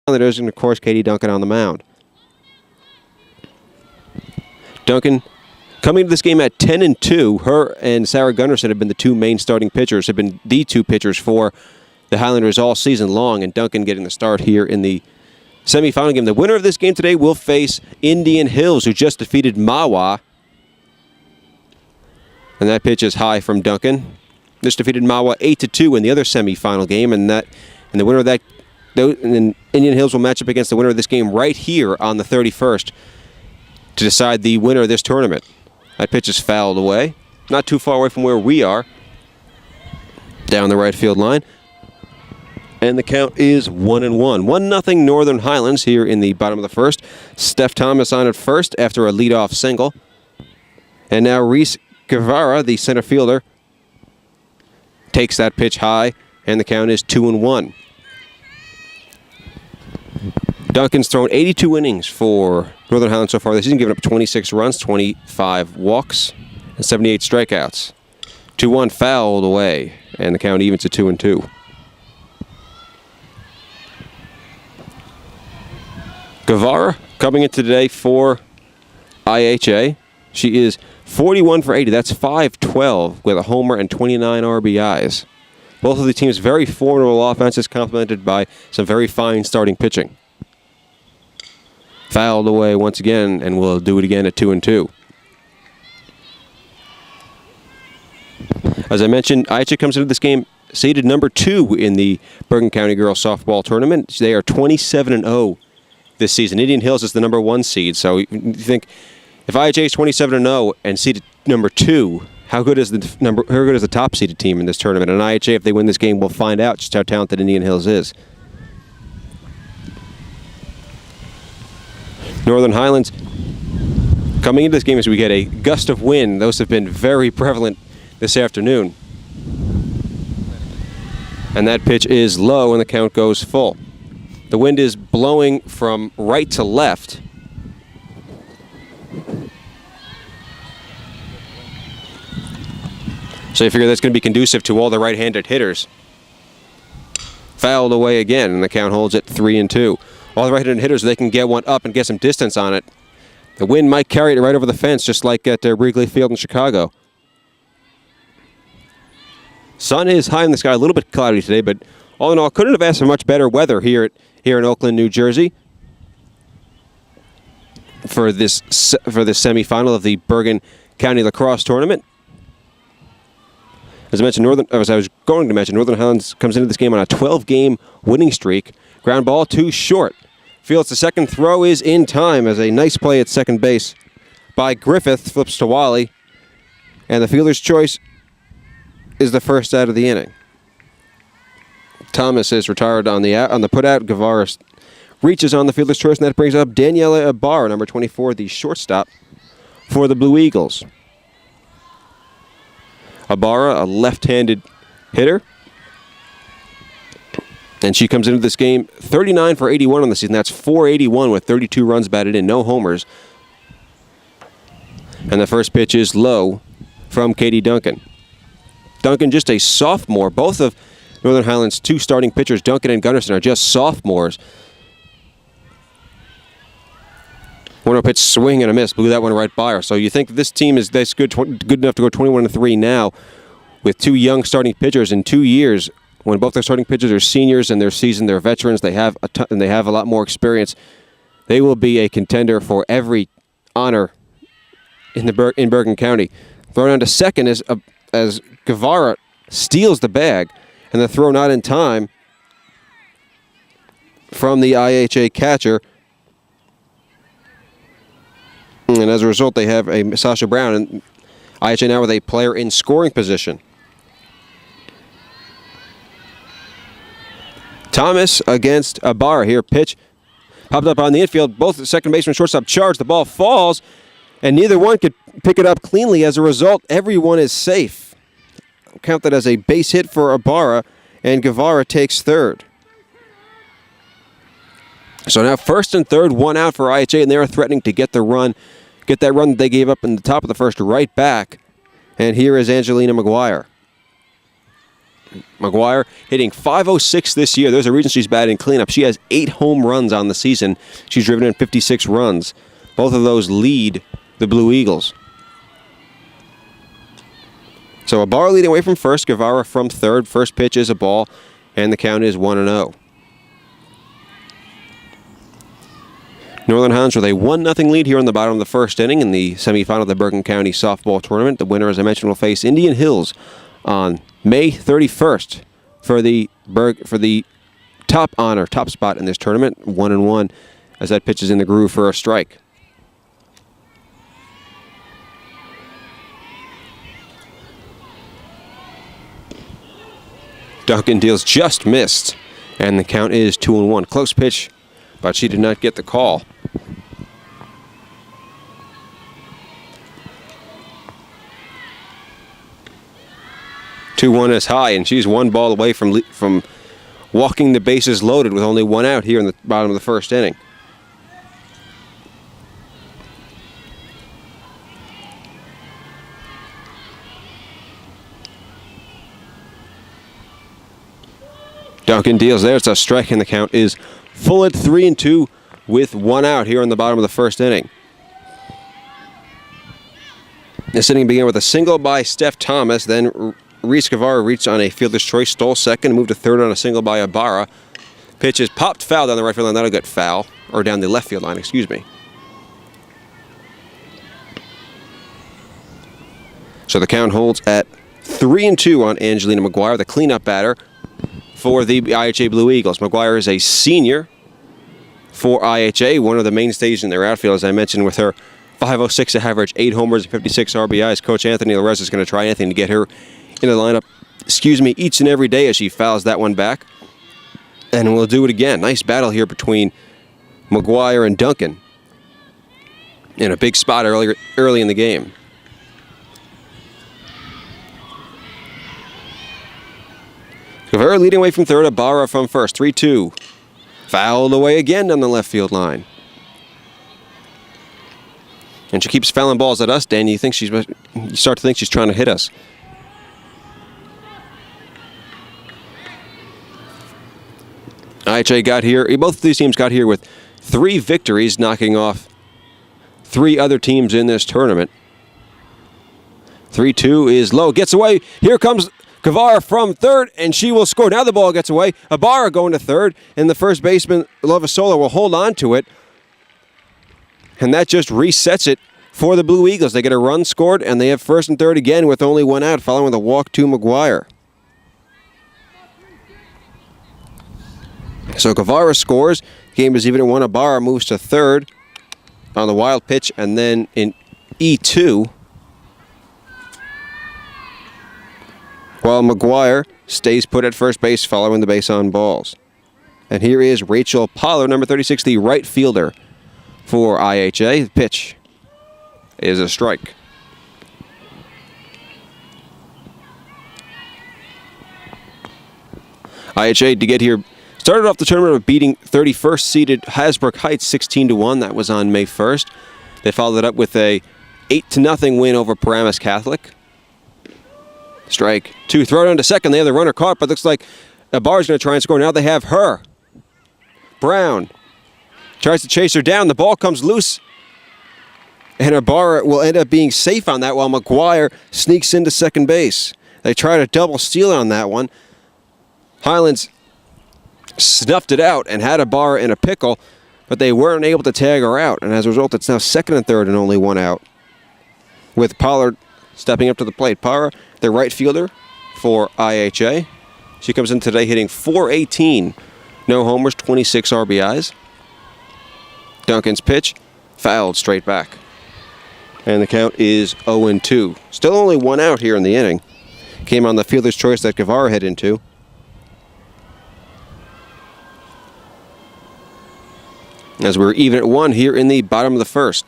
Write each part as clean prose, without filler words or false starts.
Highlanders, and of course Katie Duncan on the mound. Duncan coming to this game at 10-2. Her and Sarah Gunnarsson have been the two main starting pitchers, have been the two pitchers for the Highlanders all season long, and Duncan getting the start here in the semifinal game. The winner of this game today will face Indian Hills, who just defeated Mahwah. And that pitch is high from Duncan. This defeated Mahwah 8-2 in the other semifinal game, and the winner of that, and Indian Hills will match up against the winner of this game right here on the 31st to decide the winner of this tournament. That pitch is fouled away, not too far away from where we are, down the right field line. And the count is 1-1. 1-0 Northern Highlands here in the bottom of the first. Steph Thomas on at first after a leadoff single. And now Reese Guevara, the center fielder, takes that pitch high, and the count is 2-1. Duncan's thrown 82 innings for Northern Highlands so far this season, giving up 26 runs, 25 walks, and 78 strikeouts. 2-1 fouled away, and the count evens to 2-2. Guevara coming into today for IHA. She is 41 for 80. That's 512 with a homer and 29 RBIs. Both of the teams' very formidable offenses complemented by some very fine starting pitching. Fouled away once again, and we'll do it again at 2-2. As I mentioned, IHA comes into this game seeded number 2 in the Bergen County Girls Softball Tournament. They are 27-0 this season. Indian Hills is the number 1 seed, so you think if IHA is 27-0 and seeded number 2, how good is the top seeded team in this tournament? And IHA, if they win this game, will find out just how talented Indian Hills is. Northern Highlands coming into this game as we get a gust of wind. Those have been very prevalent this afternoon. And that pitch is low, and the count goes full. The wind is blowing from right to left. So you figure that's going to be conducive to all the right-handed hitters. Fouled away again, and the count holds at 3-2. All the right-handed hitters, they can get one up and get some distance on it. The wind might carry it right over the fence, just like at Wrigley Field in Chicago. Sun is high in the sky, a little bit cloudy today, but all in all, couldn't have asked for much better weather here in Oakland, New Jersey, for this semifinal of the Bergen County Lacrosse Tournament. As I mentioned, Northern Highlands comes into this game on a 12-game winning streak. Ground ball too short. Fields the second throw is in time as a nice play at second base by Griffith flips to Wally, and the fielder's choice is the first out of the inning. Thomas is retired on the putout. Guevara reaches on the fielder's choice, and that brings up Daniela Ibarra, number 24, the shortstop for the Blue Eagles. Ibarra, a left-handed hitter, and she comes into this game 39 for 81 on the season. That's 481 with 32 runs batted in, no homers. And the first pitch is low from Katie Duncan. Duncan, just a sophomore. Both of Northern Highlands' 2 starting pitchers, Duncan and Gunnarsson, are just sophomores. 1-0 pitch, swing and a miss, blew that one right by her. So you think this team is this good enough to go 21-3 now with 2 young starting pitchers in 2 years. When both their starting pitchers are seniors and they're seasoned, they're veterans, they have a lot more experience. They will be a contender for every honor in Bergen County. Thrown down to second as Guevara steals the bag, and the throw not in time from the IHA catcher. And as a result, they have a Sasha Brown, and IHA now with a player in scoring position. Thomas against Ibarra here. Pitch popped up on the infield. Both the second baseman and shortstop charge. The ball falls, and neither one could pick it up cleanly. As a result, everyone is safe. Count that as a base hit for Ibarra, and Guevara takes third. So now first and third, 1 out for IHA, and they are threatening to get that run that they gave up in the top of the first right back. And here is Angelina McGuire. McGuire hitting .506 this year. There's a reason she's batting cleanup. She has 8 home runs on the season. She's driven in 56 runs. Both of those lead the Blue Eagles. So Ibarra leading away from first, Guevara from third. First pitch is a ball, and the count is 1-0. Northern Highlands with a 1-0 lead here in the bottom of the first inning in the semifinal of the Bergen County Softball Tournament. The winner, as I mentioned, will face Indian Hills on May 31st for the top spot in this tournament, 1-1, as that pitch is in the groove for a strike. Duncan deals just missed, and the count is 2-1. Close pitch, but she did not get the call. Two-one is high, and she's one ball away from walking the bases loaded with only 1 out here in the bottom of the first inning. Duncan deals there. It's a strike, and the count is full at 3-2 with 1 out here in the bottom of the first inning. This inning began with a single by Steph Thomas. Then Reese Guevara reached on a fielder's choice, stole second, moved to third on a single by Ibarra. Pitch is popped foul down the right field line. That'll get foul, or down the left field line, excuse me. So the count holds at 3-2 on Angelina McGuire, the cleanup batter for the IHA Blue Eagles. McGuire is a senior for IHA, one of the mainstays in their outfield, as I mentioned, with her .506 average, 8 homers and 56 RBIs. Coach Anthony Larez is going to try anything to get her in the lineup, each and every day as she fouls that one back. And we'll do it again. Nice battle here between McGuire and Duncan in a big spot early in the game. Guevara leading away from third, Ibarra from first, 3-2. Fouled away again down the left field line. And she keeps fouling balls at us, Dan. You start to think she's trying to hit us. IHA got here, both of these teams got here with 3 victories, knocking off 3 other teams in this tournament. 3-2 is low, gets away. Here comes Guevara from third, and she will score. Now the ball gets away. Ibarra going to third, and the first baseman, Lovasola, will hold on to it. And that just resets it for the Blue Eagles. They get a run scored, and they have first and third again with only 1 out, following the walk to McGuire. So Guevara scores. Game is even at 1. Ibarra moves to third on the wild pitch, and then in E2, while McGuire stays put at first base following the base on balls. And here is Rachel Pollard, number 36, the right fielder for IHA. The pitch is a strike. IHA to get here started off the tournament with beating 31st seeded Hasbrook Heights 16-1. That was on May 1st. They followed it up with a 8-0 win over Paramus Catholic. Strike 2, throw it on to second. They have the runner caught, but looks like Ibarra's going to try and score. Now they have her. Brown tries to chase her down. The ball comes loose, and Ibarra will end up being safe on that while McGuire sneaks into second base. They try to double steal on that one. Highlands snuffed it out and had Ibarra in a pickle, but they weren't able to tag her out. And as a result, it's now second and third and only 1 out, with Pollard stepping up to the plate. Pollard, the right fielder for IHA. She comes in today hitting .418. No homers, 26 RBIs. Duncan's pitch, fouled straight back. And the count is 0-2. Still only 1 out here in the inning. Came on the fielder's choice that Guevara hit into. As we're even at 1 here in the bottom of the first.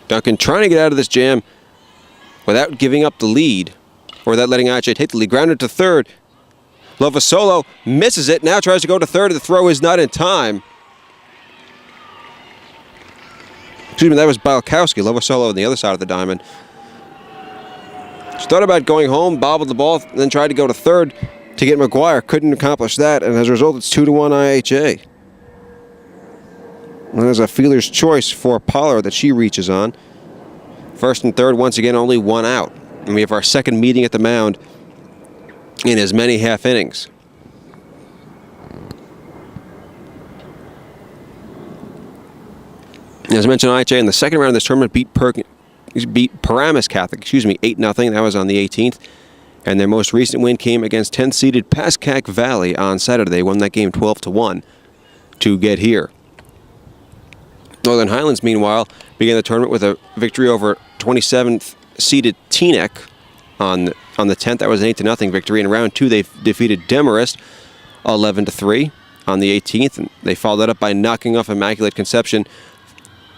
Duncan trying to get out of this jam without giving up the lead, or without letting IHA take the lead. Grounded to third. Lovasolo misses it, now tries to go to third. The throw is not in time. Excuse me, that was Balkowski. Lovasolo on the other side of the diamond. She thought about going home, bobbled the ball, then tried to go to third to get McGuire. Couldn't accomplish that, and as a result, it's 2-1 IHA. And there's a fielder's choice for Pollard that she reaches on. First and third, once again, only one out. And we have our second meeting at the mound in as many half innings. As mentioned, IHA in the second round of this tournament beat Paramus Catholic, 8-0. That was on the 18th. And their most recent win came against 10th-seeded Pascack Valley on Saturday. They won that game 12-1 to get here. Northern Highlands, meanwhile, began the tournament with a victory over 27th-seeded Teaneck on the 10th. That was an 8-0 victory. In round two, they defeated Demarest 11-3 on the 18th. And they followed that up by knocking off Immaculate Conception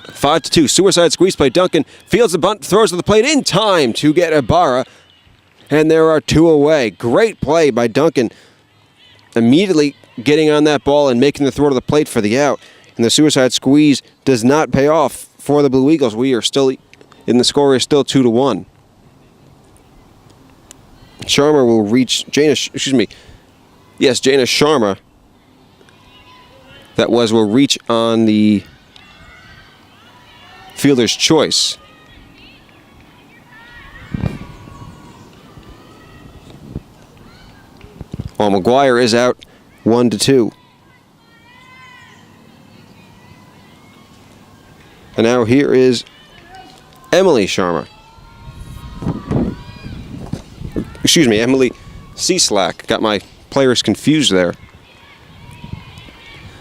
5-2. Suicide squeeze play. Duncan fields the bunt, throws to the plate in time to get Ibarra. And there are two away. Great play by Duncan. Immediately getting on that ball and making the throw to the plate for the out. And the suicide squeeze does not pay off for the Blue Eagles. We are still, and the score is still 2-1. Sharma will reach, Jana Sharma. Will reach on the fielder's choice. While McGuire is out 1-2. And now here is Emily Sharma. Emily Cieslak. Got my players confused there.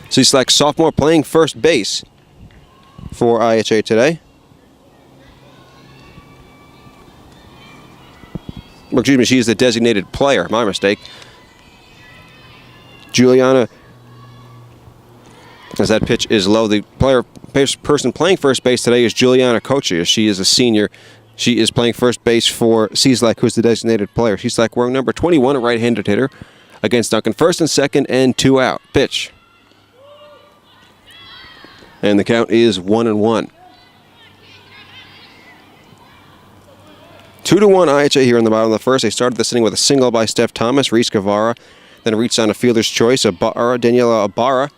Cieslak, sophomore, playing first base for IHA today. She is the designated player. My mistake. Juliana, as that pitch is low, the person playing first base today is Juliana Kochia. She is a senior. She is playing first base for Cieslak, who's the designated player. Cieslak wearing number 21, a right-handed hitter, against Duncan. First and second and 2 out. Pitch. And the count is 1-1. 2-1 IHA here in the bottom of the first. They started this inning with a single by Steph Thomas. Reese Guevara then reached on a fielder's choice. Daniela Ibarra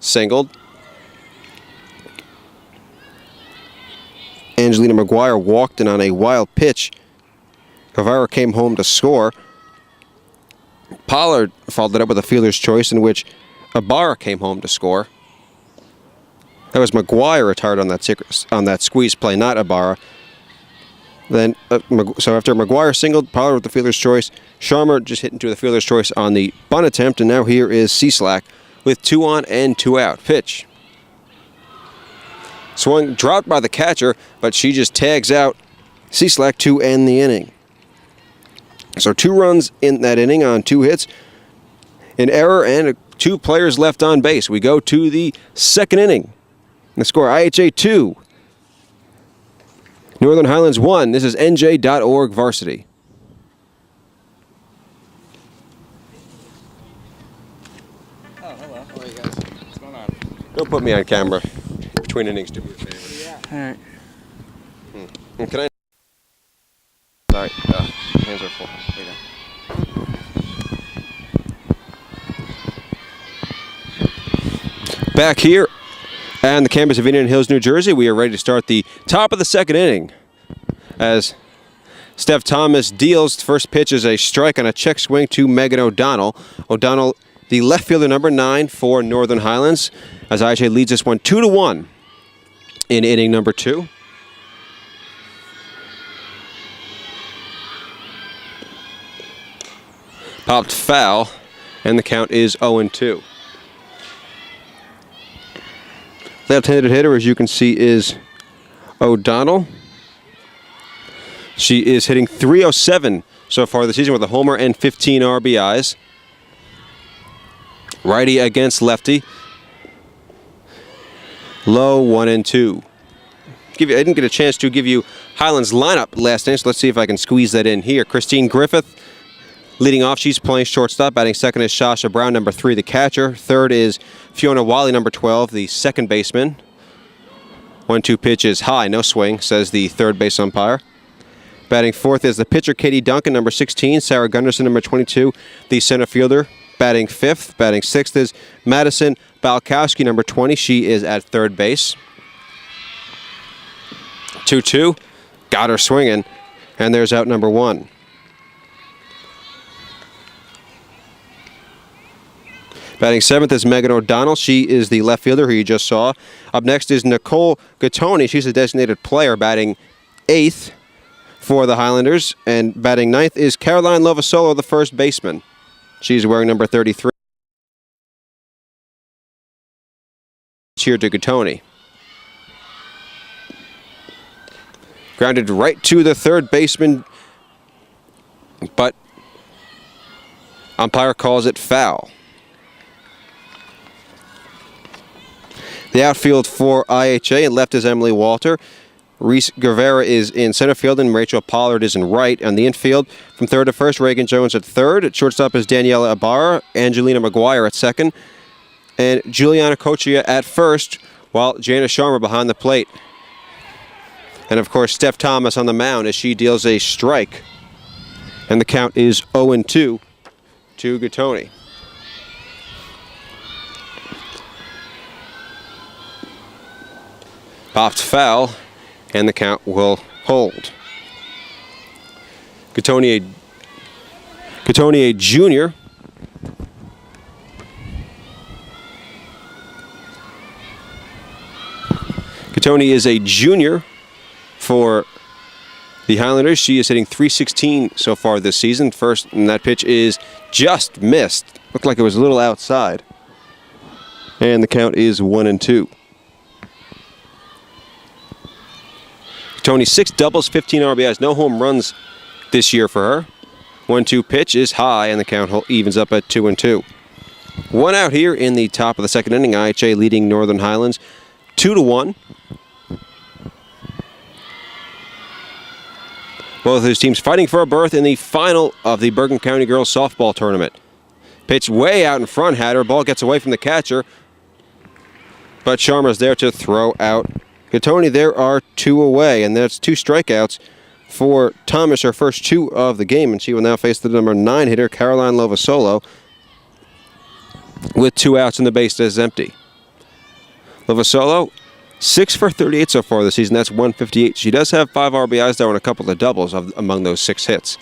singled. Angelina McGuire walked in on a wild pitch. Guevara came home to score. Pollard followed it up with a fielder's choice in which Ibarra came home to score. That was McGuire retired on that squeeze play, not Ibarra. Then, so after McGuire singled, Pollard with the fielder's choice. Sharma just hit into the fielder's choice on the bunt attempt, and now here is Cieslak with 2 on and 2 out. Pitch. Swung, dropped by the catcher, but she just tags out Cieslak to end the inning. So 2 runs in that inning on 2 hits, an error, and 2 players left on base. We go to the second inning. The score, IHA 2. Northern Highlands 1. This is NJ.ORG Varsity. Oh, hello. How are you guys? What's going on? Don't put me on camera between innings. Do me a favor. Yeah. All right. Can I? Sorry. Hands are full. There you go. Back here and the campus of Indian Hills, New Jersey, we are ready to start the top of the second inning. As Steph Thomas deals, first pitch is a strike on a check swing to Megan O'Donnell. O'Donnell, the left fielder, number 9 for Northern Highlands, as IHA leads this one 2-1 in inning number 2. Popped foul, and the count is 0-2. Left-handed hitter, as you can see, is O'Donnell. She is hitting .307 so far this season with a homer and 15 RBIs. Righty against lefty. Low 1-2. I didn't get a chance to give you Highlands lineup last inning, so let's see if I can squeeze that in here. Christine Griffith leading off. She's playing shortstop. Batting second is Shasha Brown, number 3, the catcher. Third is Fiona Wiley, number 12, the second baseman. 1-2 pitch is high, no swing, says the third base umpire. Batting fourth is the pitcher, Katie Duncan, number 16. Sarah Gunderson, number 22, the center fielder, batting fifth. Batting sixth is Madison Balkowski, number 20. She is at third base. 2-2. Got her swinging. And there's out number one. Batting seventh is Megan O'Donnell. She is the left fielder who you just saw. Up next is Nicole Gattoni. She's a designated player, batting eighth for the Highlanders. And batting ninth is Caroline Lovasolo, the first baseman. She's wearing number 33. Cheer to Gattoni. Grounded right to the third baseman, but umpire calls it foul. The outfield for IHA, and left is Emily Walter. Reese Guevara is in center field, and Rachel Pollard is in right. On the infield, from third to first, Reagan Jones at third. At shortstop is Daniela Ibarra, Angelina McGuire at second, and Juliana Cochia at first, while Jana Sharma behind the plate. And of course, Steph Thomas on the mound as she deals a strike. And the count is 0-2 to Gattoni. Popped foul, and the count will hold. Gattoni, a junior. Gattoni is a junior for the Highlanders. She is hitting .316 so far this season. First, and that pitch is just missed. Looked like it was a little outside. And the count is 1-2. Tony, 6 doubles, 15 RBIs, no home runs this year for her. 1-2 pitch is high, and the count evens up at 2-2. One out here in the top of the second inning. IHA leading Northern Highlands 2-1. Both of those teams fighting for a berth in the final of the Bergen County Girls Softball Tournament. Pitch way out in front, had her. Ball gets away from the catcher, but Sharma's there to throw out Gattoni. There are 2 away, and that's 2 strikeouts for Thomas, her first 2 of the game, and she will now face the number 9 hitter, Caroline Lovasolo, with 2 outs and the base is empty. Lovasolo, 6 for 38 so far this season. That's 158. She does have 5 RBIs, though, and a couple of doubles among those 6 hits.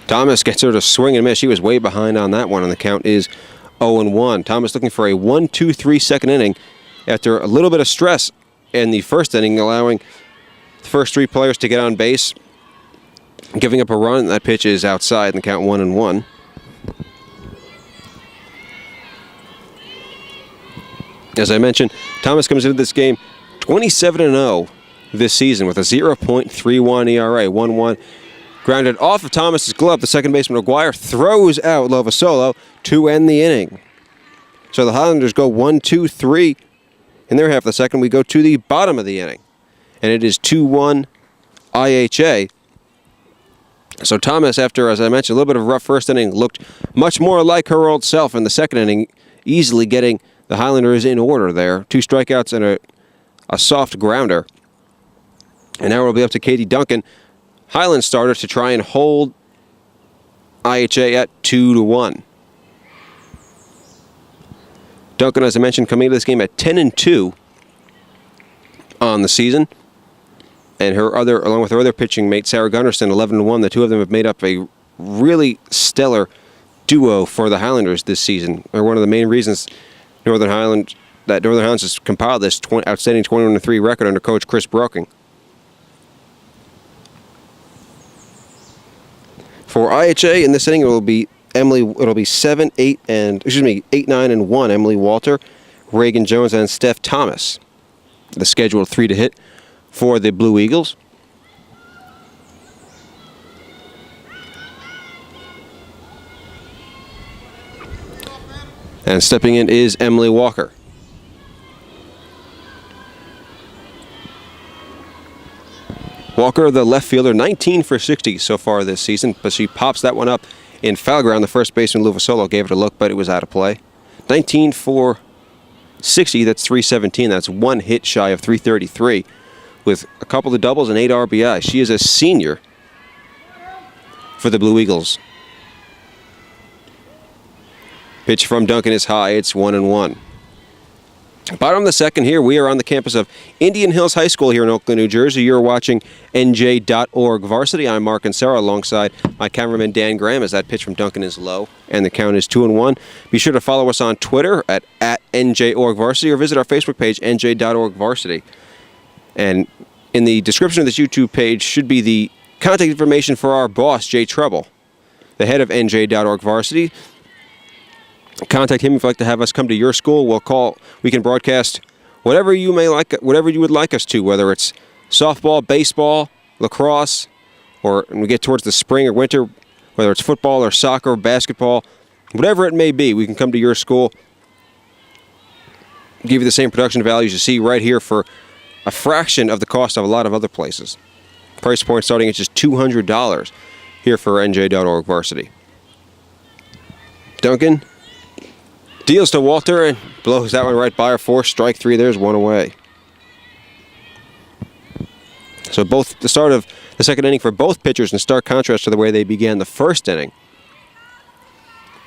Thomas gets her to swing and miss. She was way behind on that one, and the count is 0-1. Thomas looking for a 1-2-3 second inning after a little bit of stress in the first inning, allowing the first 3 players to get on base, giving up a run. That pitch is outside, and the count 1-1. As I mentioned, Thomas comes into this game 27-0 this season with a 0.31 ERA, 1-1. Grounded off of Thomas's glove, the second baseman McGuire throws out Lovasolo to end the inning. So the Highlanders go 1-2-3 in their half of the second. We go to the bottom of the inning, and it is 2-1 IHA. So Thomas, after, as I mentioned, a little bit of a rough first inning, looked much more like her old self in the second inning, easily getting the Highlanders in order there. 2 strikeouts and a soft grounder. And now it'll be up to Katie Duncan, Highlands starter, to try and hold IHA at 2-1. Duncan, as I mentioned, coming into this game at 10-2 on the season. And along with her other pitching mate, Sarah Gunderson, 11-1. The two of them have made up a really stellar duo for the Highlanders this season. They're one of the main reasons Northern Highlands has compiled this outstanding 21-3 record under Coach Chris Broking. For IHA in this inning, it'll be 8-9-1. Emily Walter, Reagan Jones, and Steph Thomas. The scheduled 3 to hit for the Blue Eagles. And stepping in is Emily Walker. Walker, the left fielder, 19 for 60 so far this season, but she pops that one up in foul ground. The first baseman, Lovasolo, gave it a look, but it was out of play. 19 for 60, that's 317. That's 1 hit shy of 333 with a couple of doubles and 8 RBI. She is a senior for the Blue Eagles. Pitch from Duncan is high. It's 1-1. Bottom of the second here, we are on the campus of Indian Hills High School here in Oakland, New Jersey. You're watching NJ.ORG Varsity. I'm Mark and Sarah alongside my cameraman Dan Graham as that pitch from Duncan is low and the count is 2-1. Be sure to follow us on Twitter at NJ.ORG Varsity or visit our Facebook page, NJ.ORG Varsity. And in the description of this YouTube page should be the contact information for our boss, Jay Treble, the head of NJ.ORG Varsity. Contact him if you'd like to have us come to your school. We can broadcast whatever you would like us to, whether it's softball, baseball, lacrosse, or when we get towards the spring or winter, whether it's football or soccer or basketball, whatever it may be, we can come to your school, give you the same production values you see right here for a fraction of the cost of a lot of other places. Price point starting at just $200 here for NJ.ORG Varsity. Duncan deals to Walter and blows that one right by her. 4, strike 3. There's 1 away. So the start of the second inning for both pitchers in stark contrast to the way they began the first inning,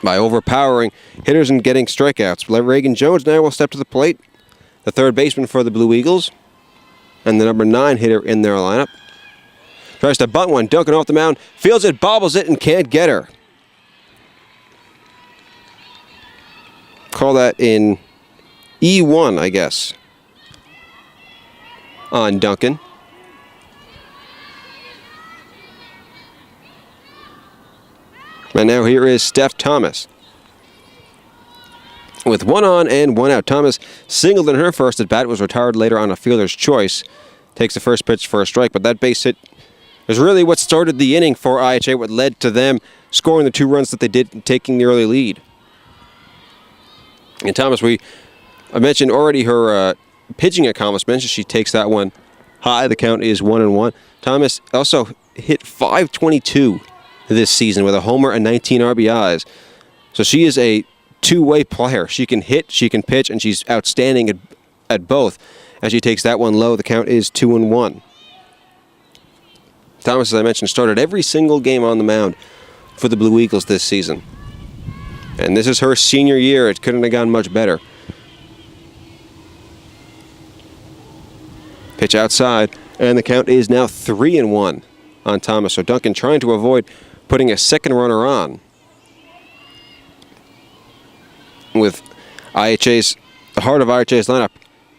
by overpowering hitters and getting strikeouts. Reagan Jones now will step to the plate, the third baseman for the Blue Eagles, and the number 9 hitter in their lineup. Tries to bunt one. Duncan off the mound, fields it, bobbles it, and can't get her. Call that in E1, I guess, on Duncan. And now here is Steph Thomas. With 1 on and 1 out, Thomas singled in her first at bat, was retired later on a fielder's choice. Takes the first pitch for a strike, but that base hit was really what started the inning for IHA, what led to them scoring the 2 runs that they did and taking the early lead. And Thomas, I mentioned already her pitching accomplishments. She takes that one high. The count is 1-1. Thomas also hit .522 this season with a homer and 19 RBIs. So she is a two-way player. She can hit, she can pitch, and she's outstanding at both. As she takes that one low, the count is 2-1. Thomas, as I mentioned, started every single game on the mound for the Blue Eagles this season. And this is her senior year. It couldn't have gone much better. Pitch outside, and the count is now 3-1 on Thomas. So Duncan trying to avoid putting a second runner on. With the heart of IHA's lineup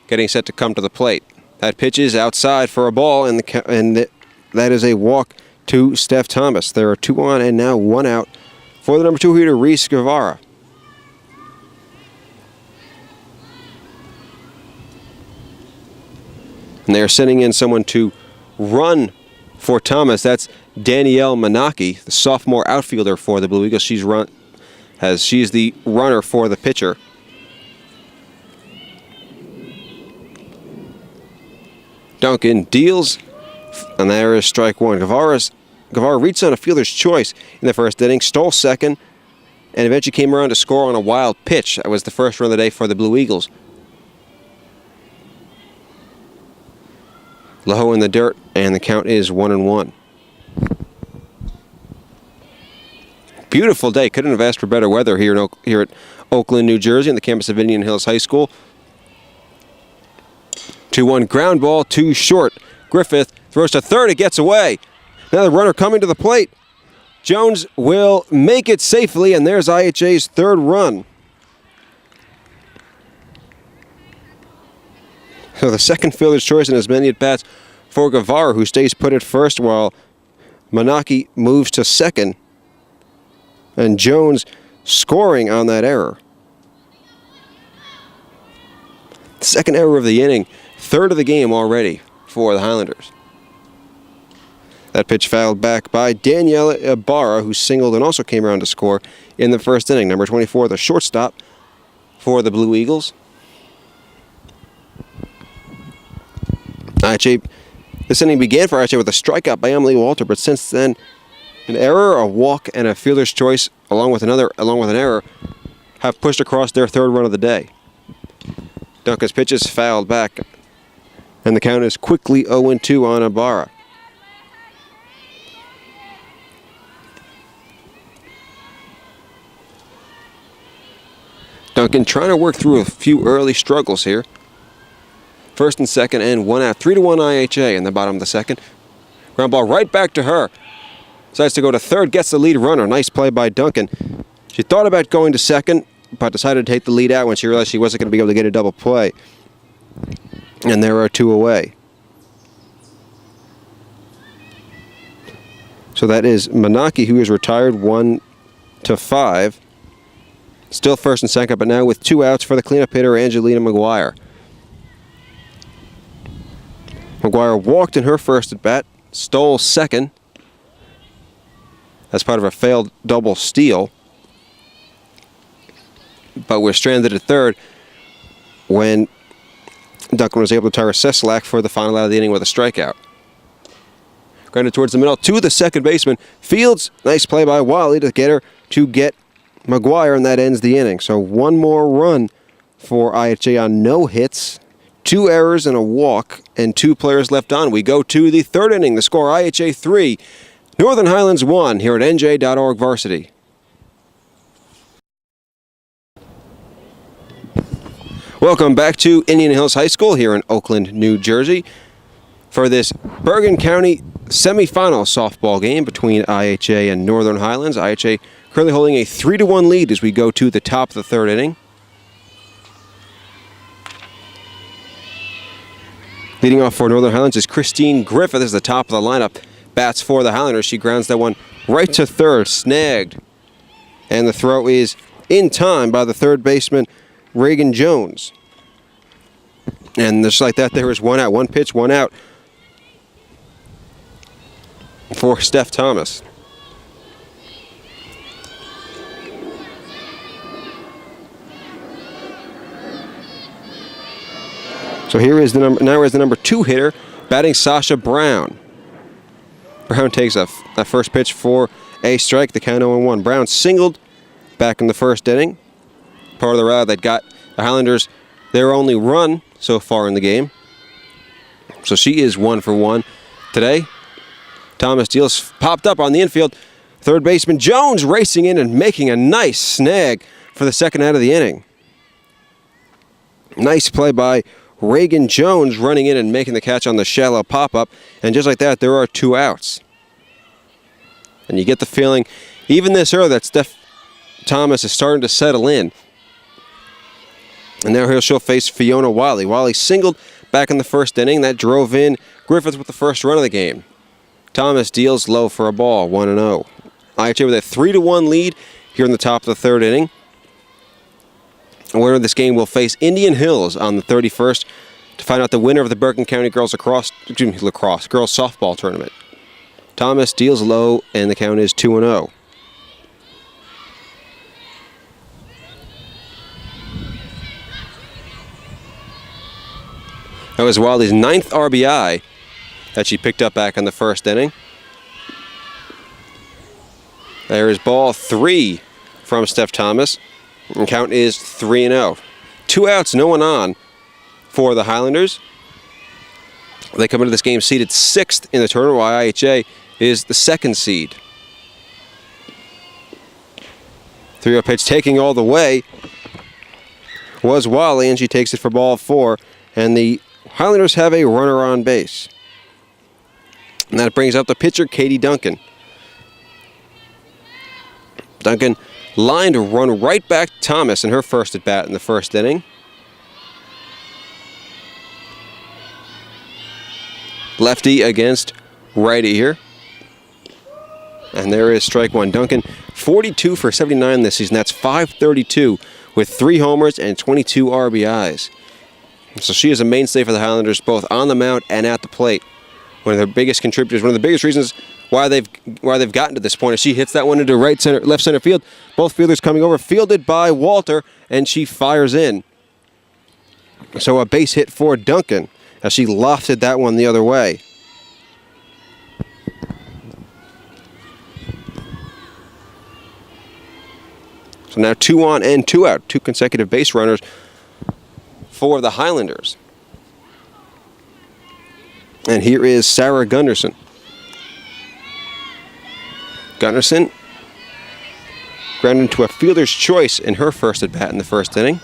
getting set to come to the plate. That pitch is outside for a ball, and that is a walk to Steph Thomas. There are 2 on and now 1 out for the number 2 hitter, Reese Guevara. And they are sending in someone to run for Thomas. That's Danielle Manaki, the sophomore outfielder for the Blue Eagles. She's the runner for the pitcher. Duncan deals, and there is strike 1. Guevara reached on a fielder's choice in the first inning, stole second, and eventually came around to score on a wild pitch. That was the first run of the day for the Blue Eagles. Low in the dirt, and the count is 1-1. Beautiful day. Couldn't have asked for better weather here at Oakland, New Jersey, on the campus of Indian Hills High School. 2-1 ground ball, too short. Griffith throws to third. It gets away. Now the runner coming to the plate. Jones will make it safely, and there's IHA's third run. So the second fielder's choice in as many at-bats for Guevara, who stays put at first while Manaki moves to second. And Jones scoring on that error. Second error of the inning, third of the game already for the Highlanders. That pitch fouled back by Danielle Ibarra, who singled and also came around to score in the first inning. Number 24, the shortstop for the Blue Eagles. This inning began for IHA with a strikeout by Emily Walter, but since then, an error, a walk, and a fielder's choice, along with an error, have pushed across their third run of the day. Duncan's pitch is fouled back And the count is quickly 0-2 on Ibarra. Duncan trying to work through a few early struggles here. First and second and 1 out. 3-1 IHA in the bottom of the second. Ground ball right back to her. Decides to go to third, gets the lead runner. Nice play by Duncan. She thought about going to second, but decided to take the lead out when she realized she wasn't going to be able to get a double play. And there are 2 away. So that is Manaki, who is retired 1-5. Still first and second, but now with 2 outs for the cleanup hitter, Angelina McGuire. McGuire walked in her first at bat, stole second as part of a failed double steal, but was stranded at third when Duncan was able to tire Seslak for the final out of the inning with a strikeout. Grounded towards the middle to the second baseman. Fields, nice play by Wally to get her to get McGuire, and that ends the inning. So 1 more run for IHA on no hits, 2 errors and a walk, and 2 players left on. We go to the third inning. The score, IHA 3, Northern Highlands 1 here at NJ.ORG Varsity. Welcome back to Indian Hills High School here in Oakland, New Jersey for this Bergen County semifinal softball game between IHA and Northern Highlands. IHA currently holding a 3-1 lead as we go to the top of the third inning. Leading off for Northern Highlands is Christine Griffith. This is the top of the lineup. Bats for the Highlanders. She grounds that one right to third, snagged. And the throw is in time by the third baseman, Reagan Jones. And just like that, there is 1 out. 1 pitch, 1 out for Steph Thomas. So here is the number 2 hitter, batting Sasha Brown. Brown takes that first pitch for a strike, the count 0-1. Brown singled back in the first inning. Part of the rally that got the Highlanders their only run so far in the game. So she is 1 for 1 today. Thomas Deals popped up on the infield. Third baseman Jones racing in and making a nice snag for the second out of the inning. Nice play by Reagan Jones running in and making the catch on the shallow pop-up. And just like that, there are 2 outs. And you get the feeling, even this early, that Steph Thomas is starting to settle in. And now she'll face Fiona Wiley. Wiley singled back in the first inning. That drove in Griffith with the first run of the game. Thomas deals low for a ball, 1-0. IHA with a 3-1 lead here in the top of the third inning. The winner of this game will face Indian Hills on the 31st to find out the winner of the Bergen County Girls Girls Softball Tournament. Thomas deals low, and the count is 2-0. That was Wiley's 9th RBI that she picked up back in the first inning. There is ball 3 from Steph Thomas. And count is 3-0. 2 outs, no one on for the Highlanders. They come into this game seeded 6th in the tournament, while IHA is the 2nd seed. 3-0 pitch taking all the way was Wiley, and she takes it for ball 4. And the Highlanders have a runner on base. And that brings up the pitcher, Katie Duncan. Duncan line to run right back to Thomas in her first at bat in the first inning. Lefty against righty here. And there is strike 1. Duncan, 42 for 79 this season. That's .532 with 3 homers and 22 RBIs. So she is a mainstay for the Highlanders both on the mound and at the plate. One of their biggest contributors, one of the biggest reasons why they've gotten to this point is she hits that one into left center field. Both fielders coming over, fielded by Walter, and she fires in. So a base hit for Duncan as she lofted that one the other way. So now 2 on and 2 out, 2 consecutive base runners for the Highlanders. And here is Sarah Gunderson. Gunderson grounded into a fielder's choice in her first at bat in the first inning.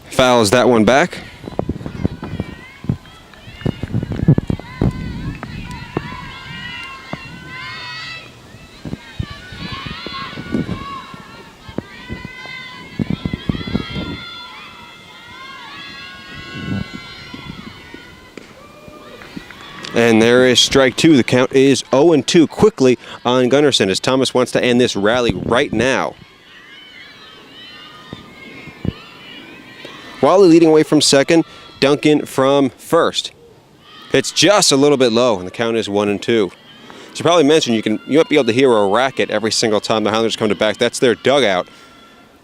Fouls that one back. And there is strike two. The count is 0-2 quickly on Gunderson as Thomas wants to end this rally right now. Wally leading away from second, Duncan from first. It's just a little bit low, and the count is 1-2. As you probably mentioned, you might be able to hear a racket every single time the Highlanders come to bat. That's their dugout,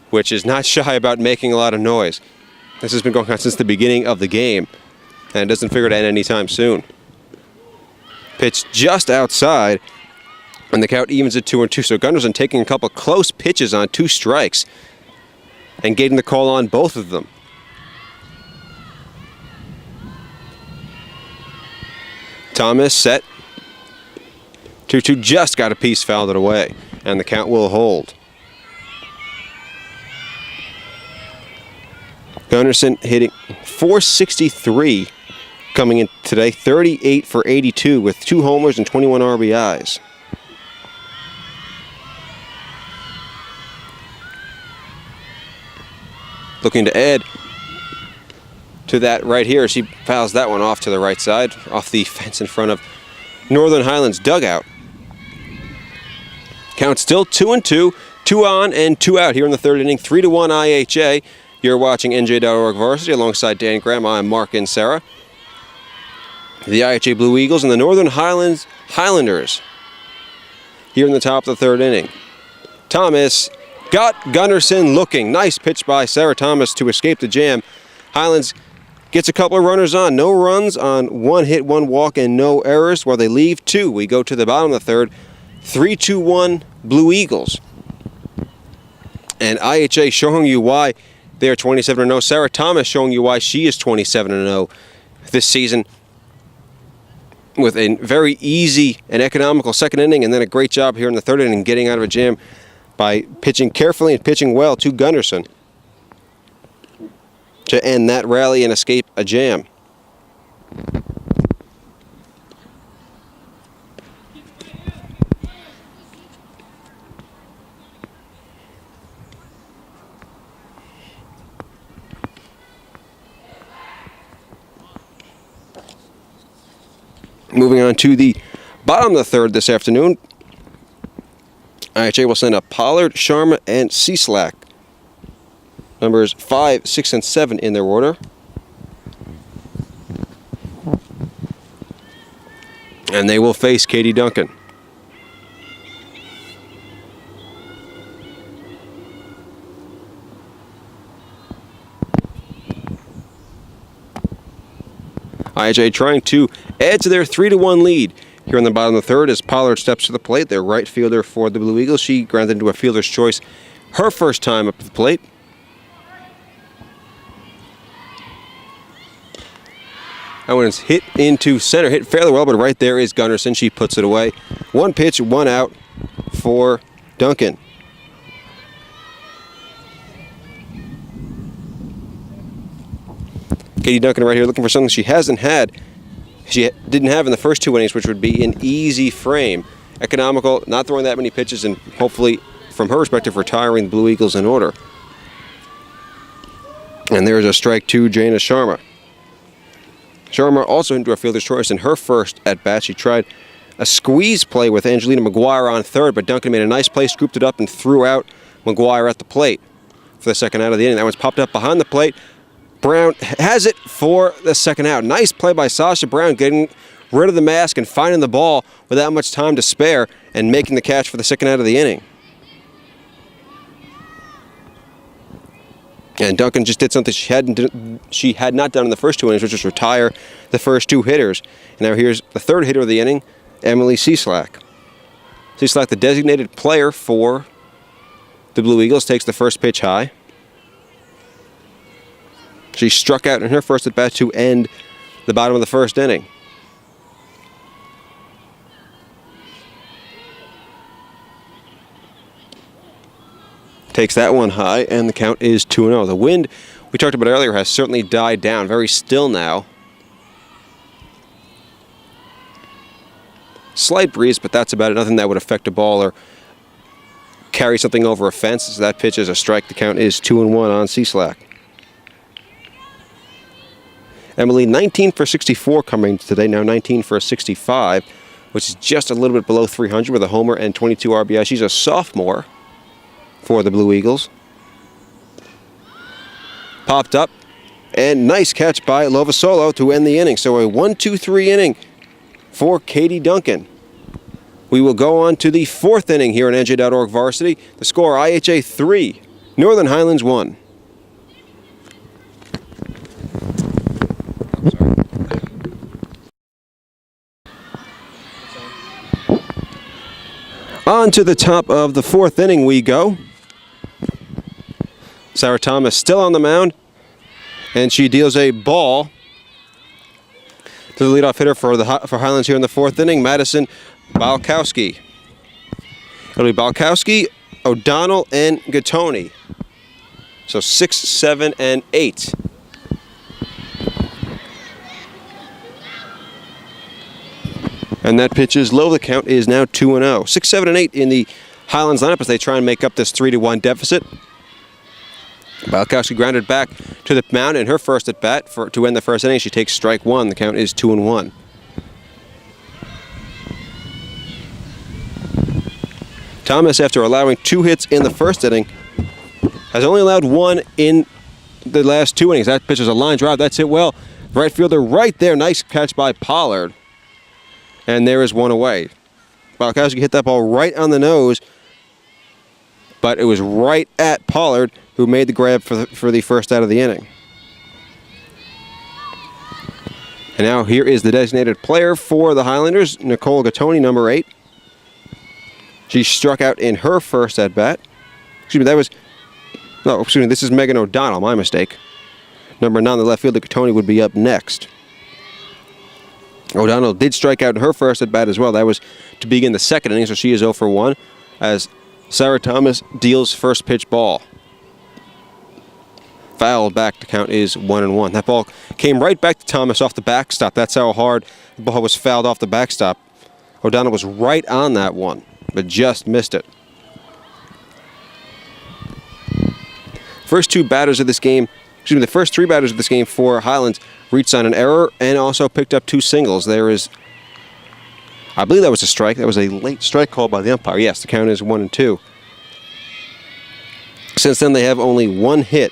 which is not shy about making a lot of noise. This has been going on since the beginning of the game, and it doesn't figure to end anytime soon. Pitch just outside, and the count evens at 2-2. So Gunderson taking a couple close pitches on 2 strikes and getting the call on both of them. Thomas set. 2-2, just got a piece, fouled it away, and the count will hold. Gunderson hitting .463 coming in today, 38 for 82 with 2 homers and 21 RBIs. Looking to add to that right here. She fouls that one off to the right side, off the fence in front of Northern Highlands dugout. Count still 2-2, 2 on and 2 out here in the third inning, 3-1 IHA. You're watching NJ.ORG Varsity alongside Dan Graham. I'm Mark and Sarah. The IHA Blue Eagles and the Northern Highlanders here in the top of the third inning. Thomas got Gunderson looking. Nice pitch by Sarah Thomas to escape the jam. Highlands gets a couple of runners on. No runs on 1 hit, 1 walk, and no errors while they leave 2. We go to the bottom of the third. 3-2-1 Blue Eagles. And IHA showing you why they are 27-0. Sarah Thomas showing you why she is 27-0 this season, with a very easy and economical second inning, and then a great job here in the third inning getting out of a jam by pitching carefully and pitching well to Gunderson to end that rally and escape a jam. Moving on to the bottom of the third this afternoon, IHA will send up Pollard, Sharma, and Cieslak. Numbers 5, 6, and 7 in their order. And they will face Katie Duncan. IHA trying to add to their 3-1 lead here in the bottom of the third as Pollard steps to the plate, their right fielder for the Blue Eagles. She grounded into a fielder's choice her first time up to the plate. That one is hit into center, hit fairly well, but right there is Gunderson. She puts it away. 1 pitch, 1 out for Duncan. Katie Duncan right here looking for something she hasn't had. She didn't have in the first 2 innings, which would be an easy frame. Economical, not throwing that many pitches, and hopefully, from her perspective, retiring the Blue Eagles in order. And there's a strike to Jana Sharma. Sharma also into a fielder's choice in her first at-bat. She tried a squeeze play with Angelina McGuire on third, but Duncan made a nice play, scooped it up, and threw out McGuire at the plate for the second out of the inning. That one's popped up behind the plate. Brown has it for the second out. Nice play by Sasha Brown, getting rid of the mask and finding the ball without much time to spare and making the catch for the second out of the inning. And Duncan just did something she had not done in the first 2 innings, which was retire the first 2 hitters. And now here's the 3rd hitter of the inning, Emily Cieslak. Cieslak, the designated player for the Blue Eagles, takes the first pitch high. She struck out in her first at bat to end the bottom of the 1st inning. Takes that one high, and the count is 2-0. The wind we talked about earlier has certainly died down. Very still now. Slight breeze, but that's about it. Nothing that would affect a ball or carry something over a fence. So that pitch is a strike. The count is 2-1 on Cieslak. Emily, 19 for 64 coming today, now 19 for 65, which is just a little bit below 300 with a homer and 22 RBI. She's a sophomore for the Blue Eagles. Popped up, and nice catch by Lovasolo to end the inning. So a 1-2-3 inning for Katie Duncan. We will go on to the 4th inning here in NJ.ORG Varsity. The score, IHA 3, Northern Highlands 1. On to the top of the 4th inning we go. Sarah Thomas still on the mound, and she deals a ball to the leadoff hitter for Highlands here in the 4th inning, Madison Balkowski. It'll be Balkowski, O'Donnell, and Gattoni. So 6, 7, and 8. And that pitch is low. The count is now 2-0. 6, 7, and 8 in the Highlands lineup as they try and make up this 3-1 deficit. Balkowski grounded back to the mound in her first at bat to end the 1st inning. She takes strike 1. The count is 2-1. Thomas, after allowing 2 hits in the 1st inning, has only allowed 1 in the last 2 innings. That pitch is a line drive. That's hit well. Right fielder right there. Nice catch by Pollard. And there is 1 away. Balkowski hit that ball right on the nose, but it was right at Pollard, who made the grab for the first out of the inning. And now here is the designated player for the Highlanders, Nicole Gattoni, number 8. She struck out in her first at bat. This is Megan O'Donnell, my mistake. Number 9, the left fielder, Gattoni, would be up next. O'Donnell did strike out in her first at bat as well. That was to begin the 2nd inning, so she is 0 for 1 as Sarah Thomas deals first pitch ball. Fouled back, the count is 1-1. That ball came right back to Thomas off the backstop. That's how hard the ball was fouled off the backstop. O'Donnell was right on that one, but just missed it. The first 3 batters of this game for Highlands reached on an error and also picked up 2 singles. There is, I believe that was a strike. That was a late strike call by the umpire. Yes, the count is 1-2. Since then, they have only 1 hit.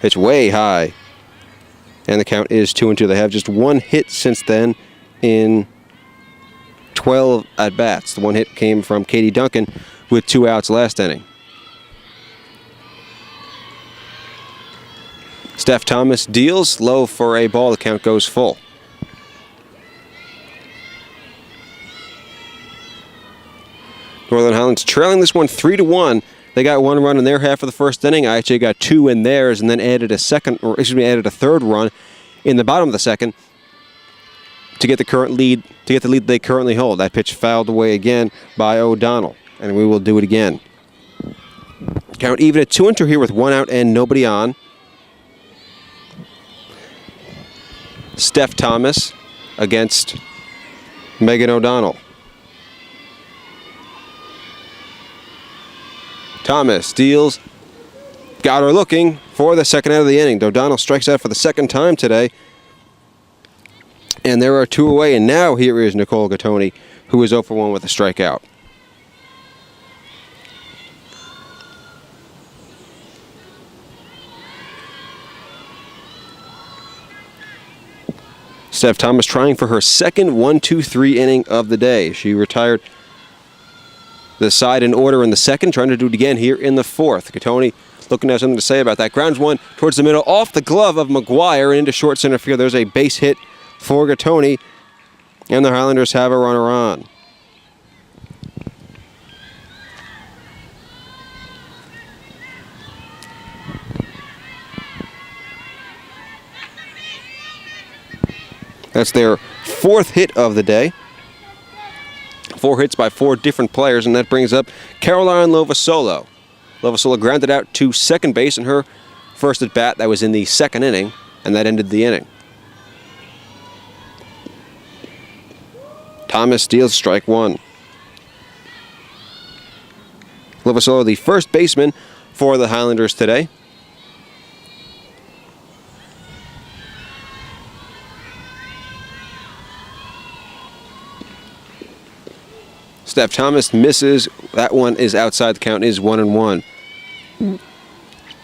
It's way high. And the count is 2-2. They have just 1 hit since then in 12 at-bats. The 1 hit came from Katie Duncan with 2 outs last inning. Steph Thomas deals low for a ball. The count goes full. Northern Highlands trailing this one 3-1. They got 1 run in their half of the 1st inning. IHA got 2 in theirs, and then added a 3rd run in the bottom of the 2nd to get the lead they currently hold. That pitch fouled away again by O'Donnell, and we will do it again. Count even at 2-2 here with 1 out and nobody on. Steph Thomas against Megan O'Donnell. Thomas deals, got her looking for the 2nd out of the inning. O'Donnell strikes out for the 2nd time today. And there are 2 away, and now here is Nicole Gattoni, who is 0 for 1 with a strikeout. Steph Thomas trying for her 2nd 1-2-3 inning of the day. She retired the side in order in the second, trying to do it again here in the fourth. Gattoni looking to have something to say about that. Grounds one towards the middle, off the glove of McGuire and into short center field. There's a base hit for Gattoni, and the Highlanders have a runner on. That's their fourth hit of the day. 4 hits by 4 different players, and that brings up Caroline Lovasolo. Lovasolo grounded out to second base in her first at bat. That was in the second inning, and that ended the inning. Thomas steals strike one. Lovasolo, the first baseman for the Highlanders today. Steph Thomas misses. That one is outside the count, is 1-1.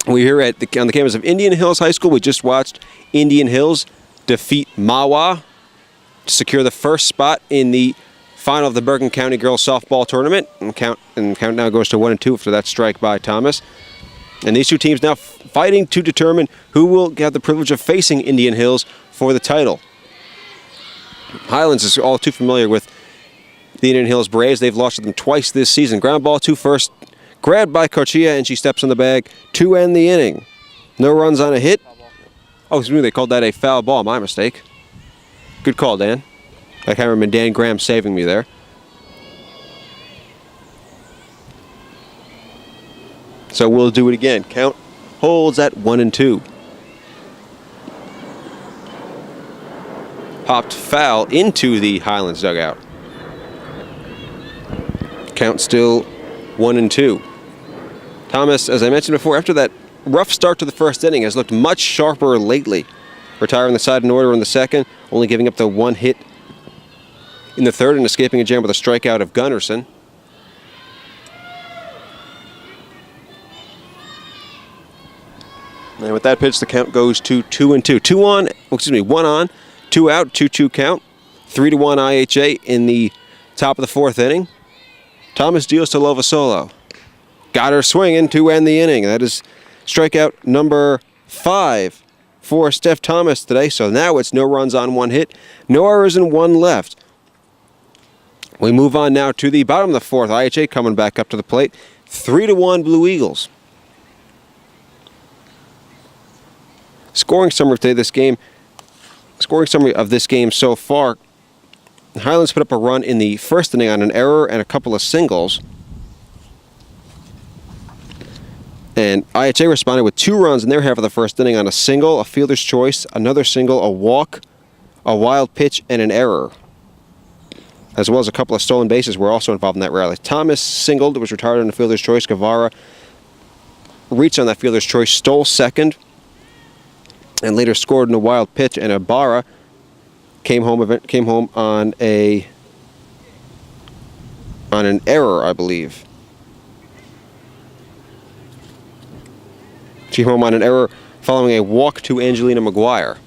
We're here on the campus of Indian Hills High School. We just watched Indian Hills defeat Mahwah to secure the first spot in the final of the Bergen County Girls Softball Tournament. And count now goes to 1-2 after that strike by Thomas. And these two teams now fighting to determine who will have the privilege of facing Indian Hills for the title. Highlands is all too familiar with the Indian Hills Braves. They've lost to them twice this season. Ground ball to first, grabbed by Cochia, and she steps on the bag to end the inning. No runs on a hit. Oh, excuse me, they called that a foul ball. My mistake. Good call, Dan. I can't remember Dan Graham saving me there. So we'll do it again. Count holds at 1-2. Popped foul into the Highlands dugout. Count still 1-2. Thomas, as I mentioned before, after that rough start to the first inning, has looked much sharper lately. Retiring the side in order in the second, only giving up the 1 hit in the third and escaping a jam with a strikeout of Gunnarsson. And with that pitch, the count goes to 2-2. 1 on, 2 out, 2-2 count. 3-1 IHA in the top of the fourth inning. Thomas deals to Lovasolo. Got her swinging to end the inning. That is strikeout number 5 for Steph Thomas today. So now it's no runs on 1 hit, no errors and 1 left. We move on now to the bottom of the fourth. IHA coming back up to the plate. 3-1 Blue Eagles. Scoring summary of today, this game. Scoring summary of this game so far. Highlands put up a run in the first inning on an error and a couple of singles. And IHA responded with 2 runs in their half of the first inning on a single, a fielder's choice, another single, a walk, a wild pitch, and an error. As well as a couple of stolen bases were also involved in that rally. Thomas singled, was retired on a fielder's choice. Guevara reached on that fielder's choice, stole second, and later scored in a wild pitch, and Ibarra came home on an error, I believe. She came home on an error following a walk to Angelina McGuire.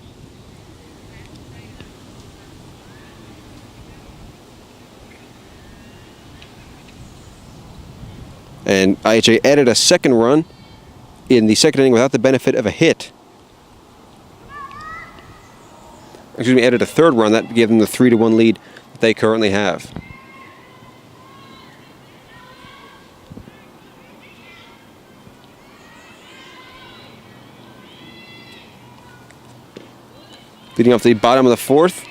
And IHA added a second run in the second inning without the benefit of a hit. Added a third run. That gave them the 3-1 lead that they currently have. Leading off the bottom of the fourth.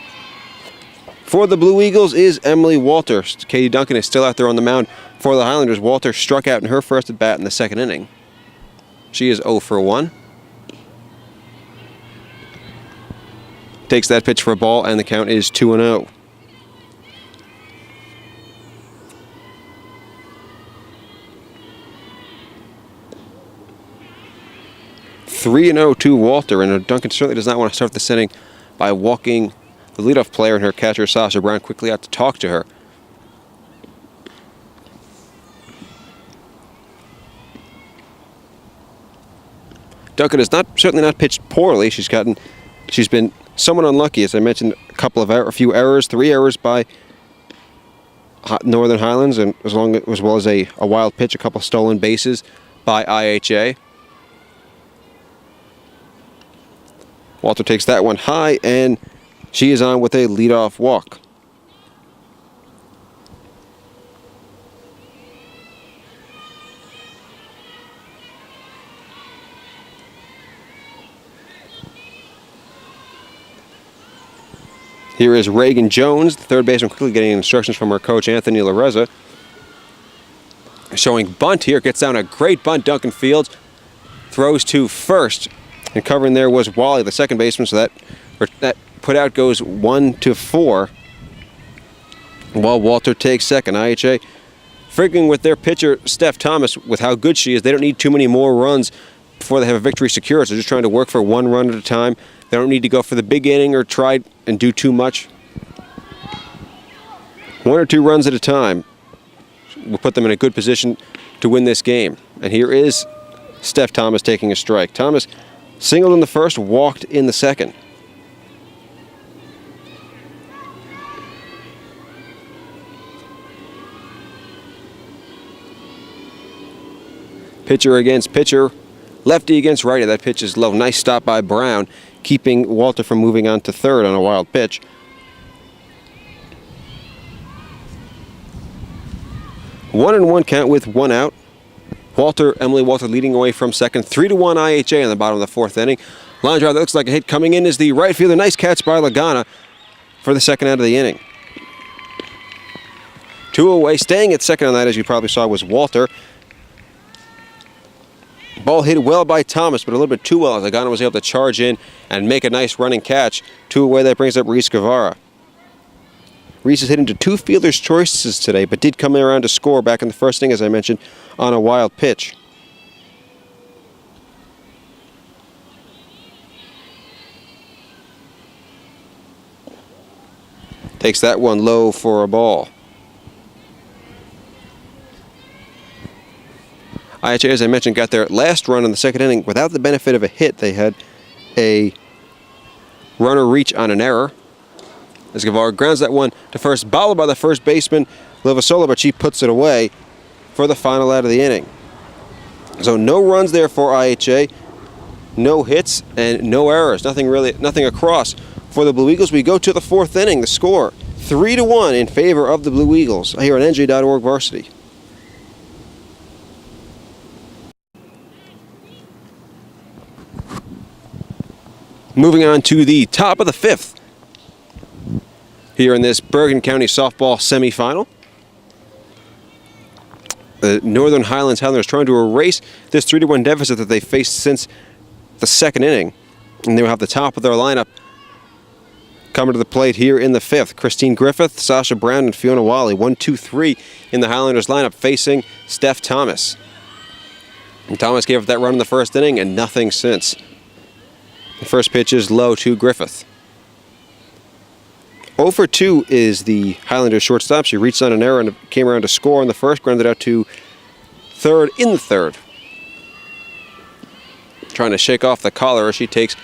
For the Blue Eagles is Emily Walter. Katie Duncan is still out there on the mound for the Highlanders. Walter struck out in her first at bat in the second inning. She is 0 for 1. Takes that pitch for a ball, and the count is 2-0. to Walter, and Duncan certainly does not want to start this inning by walking the leadoff player and her catcher, Sasha Brown, quickly out to talk to her. Duncan has certainly not pitched poorly. She's been somewhat unlucky, as I mentioned, a few errors, 3 errors by Northern Highlands, and as well as a wild pitch, a couple stolen bases by IHA. Walter takes that one high, and she is on with a leadoff walk. Here is Reagan Jones, the third baseman, quickly getting instructions from her coach, Anthony Lareza. Showing bunt here, gets down a great bunt. Duncan Fields throws to first, and covering there was Wally, the second baseman, so that put out goes 1-4. While Walter takes second. IHA figuring with their pitcher, Steph Thomas, with how good she is, they don't need too many more runs before they have a victory secured, so they're just trying to work for one run at a time. They don't need to go for the big inning or try and do too much. 1 or 2 runs at a time will put them in a good position to win this game. And here is Steph Thomas taking a strike. Thomas singled in the first, walked in the second. Pitcher against pitcher. Lefty against righty. That pitch is low. Nice stop by Brown, keeping Walter from moving on to third on a wild pitch. One and one count with 1 out. Emily Walter leading away from second. 3-1 IHA in the bottom of the 4th inning. Line drive that looks like a hit coming in is the right fielder. Nice catch by Lagana for the second out of the inning. 2 away. Staying at second on that, as you probably saw, was Walter. Ball hit well by Thomas, but a little bit too well as Lagana was able to charge in and make a nice running catch. 2 away, that brings up Reese Guevara. Reese is hit into 2 fielders' choices today, but did come around to score back in the first inning, as I mentioned, on a wild pitch. Takes that one low for a ball. IHA, as I mentioned, got their last run in the second inning without the benefit of a hit. They had a runner reach on an error. As Guevara grounds that one to first, bowled by the first baseman, Livasola, but she puts it away for the final out of the inning. So no runs there for IHA, no hits, and no errors. Nothing across for the Blue Eagles. We go to the 4th inning. The score, 3-1 in favor of the Blue Eagles here on NJ.ORG Varsity. Moving on to the top of the 5th here in this Bergen County softball semifinal. The Northern Highlands trying to erase this 3-1 deficit that they faced since the second inning. And they will have the top of their lineup coming to the plate here in the 5th. Christine Griffith, Sasha Brown, and Fiona Wally. 1, 2, 3 in the Highlanders lineup facing Steph Thomas. And Thomas gave up that run in the first inning and nothing since. The first pitch is low to Griffith. 0 for 2 is the Highlanders shortstop. She reached on an error and came around to score in the first, grounded out to third in the third. Trying to shake off the collar as she takes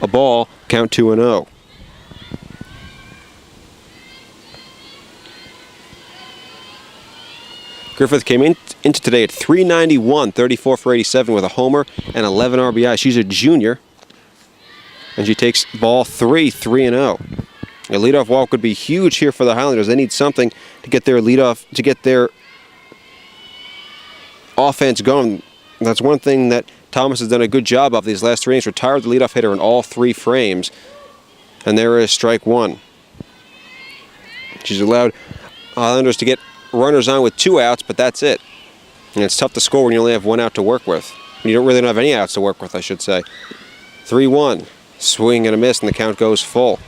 a ball, count 2-0. Griffith came into today at .391, 34 for 87 with a homer and 11 RBI. She's a junior. And she takes ball 3-0. A leadoff walk would be huge here for the Highlanders. They need something to get their offense going. And that's one thing that Thomas has done a good job of these last 3 innings. Retired the leadoff hitter in all 3 frames. And there is strike 1. She's allowed Highlanders to get runners on with 2 outs, but that's it. And it's tough to score when you only have 1 out to work with. You don't really have any outs to work with, I should say. 3-1. Swing and a miss, and the count goes full.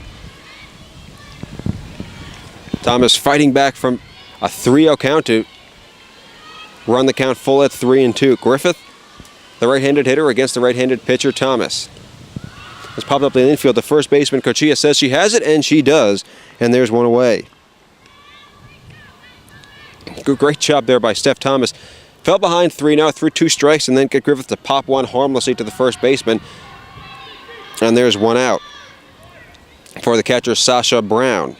Thomas fighting back from a 3-0 count to run the count full at 3-2. Griffith, the right-handed hitter against the right-handed pitcher, Thomas. Has popped up in the infield. The first baseman, Kochia, says she has it, and she does. And there's 1 away. Great job there by Steph Thomas. Fell behind 3-0, threw 2 strikes, and then get Griffith to pop one harmlessly to the first baseman. And there's 1 out for the catcher, Sasha Brown.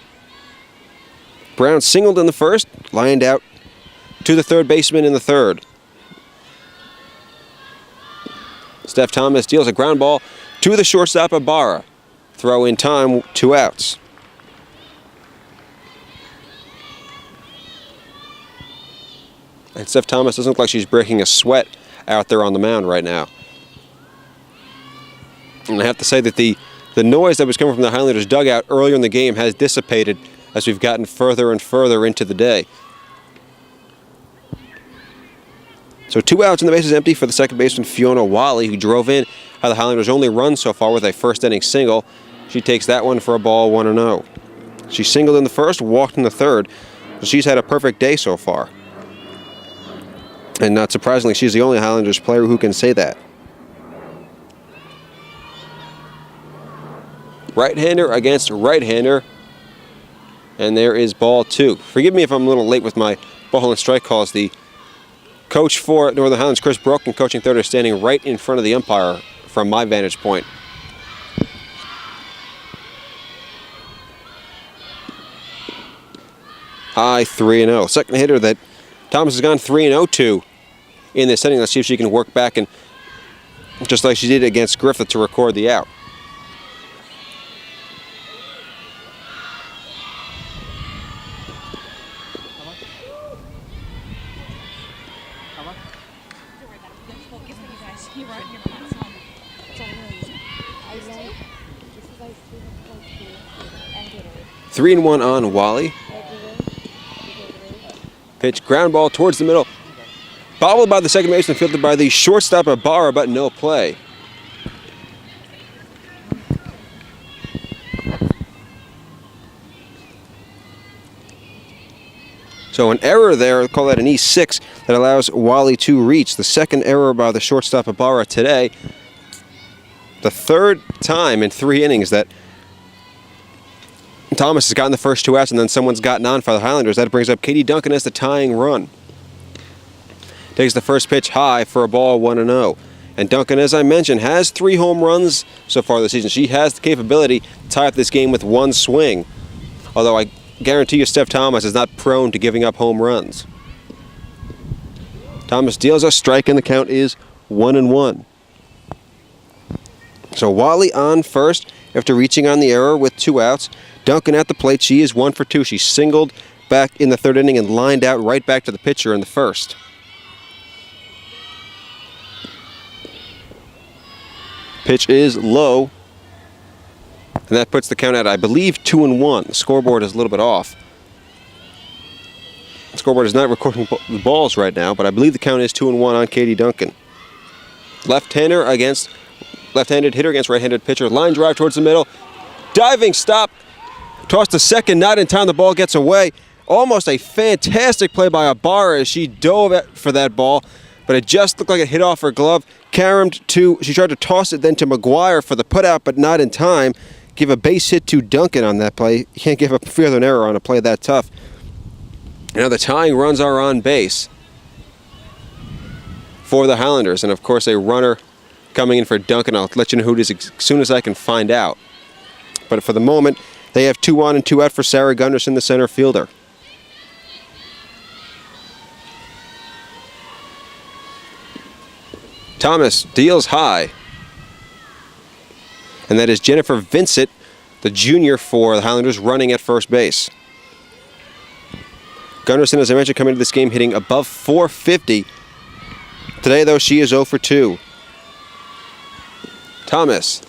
Brown singled in the first, lined out to the third baseman in the third. Steph Thomas deals a ground ball to the shortstop Ibarra. Throw in time, 2 outs. And Steph Thomas doesn't look like she's breaking a sweat out there on the mound right now. And I have to say that the noise that was coming from the Highlanders dugout earlier in the game has dissipated as we've gotten further and further into the day. So 2 outs and the base is empty for the second baseman Fiona Wally, who drove in the Highlanders' only run so far with a first inning single. She takes that one for a ball, 1-0. She singled in the first, walked in the third, so she's had a perfect day so far. And not surprisingly, she's the only Highlanders player who can say that. Right-hander against right-hander. And there is ball 2. Forgive me if I'm a little late with my ball and strike calls. The coach for Northern Highlands, Chris Broken, coaching third, is standing right in front of the umpire from my vantage point. High 3-0. Second hitter that Thomas has gone 3-0 to in this inning. Let's see if she can work back and just like she did against Griffith to record the out. Three and 1 on Wally. Pitch, ground ball towards the middle. Bobbled by the second baseman, fielded by the shortstop Ibarra, but no play. So an error there, call that an E6, that allows Wally to reach. The second error by the shortstop Ibarra today. The third time in 3 innings that Thomas has gotten the first 2 outs and then someone's gotten on for the Highlanders. That brings up Katie Duncan as the tying run. Takes the first pitch high for a ball, 1-0. And Duncan, as I mentioned, has 3 home runs so far this season. She has the capability to tie up this game with 1 swing. Although I guarantee you Steph Thomas is not prone to giving up home runs. Thomas deals a strike and the count is 1-1. So Wally on first after reaching on the error with 2 outs. Duncan at the plate. She is 1 for 2. She singled back in the third inning and lined out right back to the pitcher in the first. Pitch is low. And that puts the count at, I believe, 2-1. The scoreboard is a little bit off. The scoreboard is not recording the balls right now, but I believe the count is 2-1 on Katie Duncan. Left-handed hitter against right-handed pitcher. Line drive towards the middle. Diving stop. Tossed to second, not in time. The ball gets away. Almost a fantastic play by Ibarra as she dove for that ball, but it just looked like it hit off her glove. She tried to toss it then to McGuire for the putout, but not in time. Give a base hit to Duncan on that play. You can't give up further an error on a play that tough. Now the tying runs are on base for the Highlanders, and of course a runner coming in for Duncan. I'll let you know who it is as soon as I can find out. But for the moment, they have 2 on and 2 out for Sarah Gunderson, the center fielder. Thomas deals high. And that is Jennifer Vincent, the junior for the Highlanders, running at first base. Gunderson, as I mentioned, coming into this game hitting above 450. Today, though, she is 0 for 2. Thomas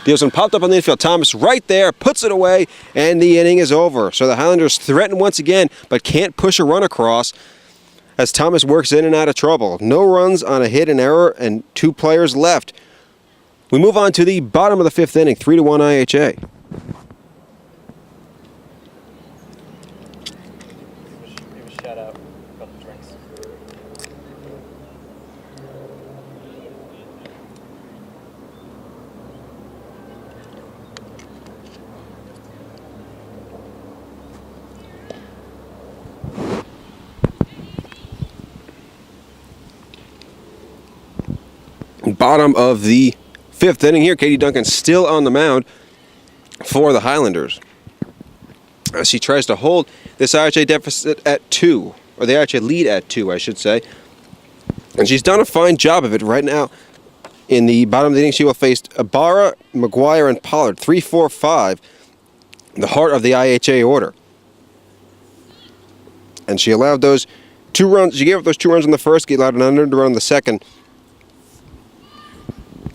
deals one popped up on the infield. Thomas right there, puts it away, and the inning is over. So the Highlanders threaten once again, but can't push a run across as Thomas works in and out of trouble. No runs on a hit and error, and 2 players left. We move on to the bottom of the 5th inning, 3-1 IHA. Shout out about the drinks. Bottom of the 5th inning here. Katie Duncan still on the mound for the Highlanders. as she tries to hold this IHA deficit at 2, or the IHA lead at 2, I should say. And she's done a fine job of it right now. In the bottom of the inning, she will face Ibarra, McGuire, and Pollard. 3, 4, 5, the heart of the IHA order. And she allowed those 2 runs. She gave up those 2 runs in the first. She allowed an unearned run in the second.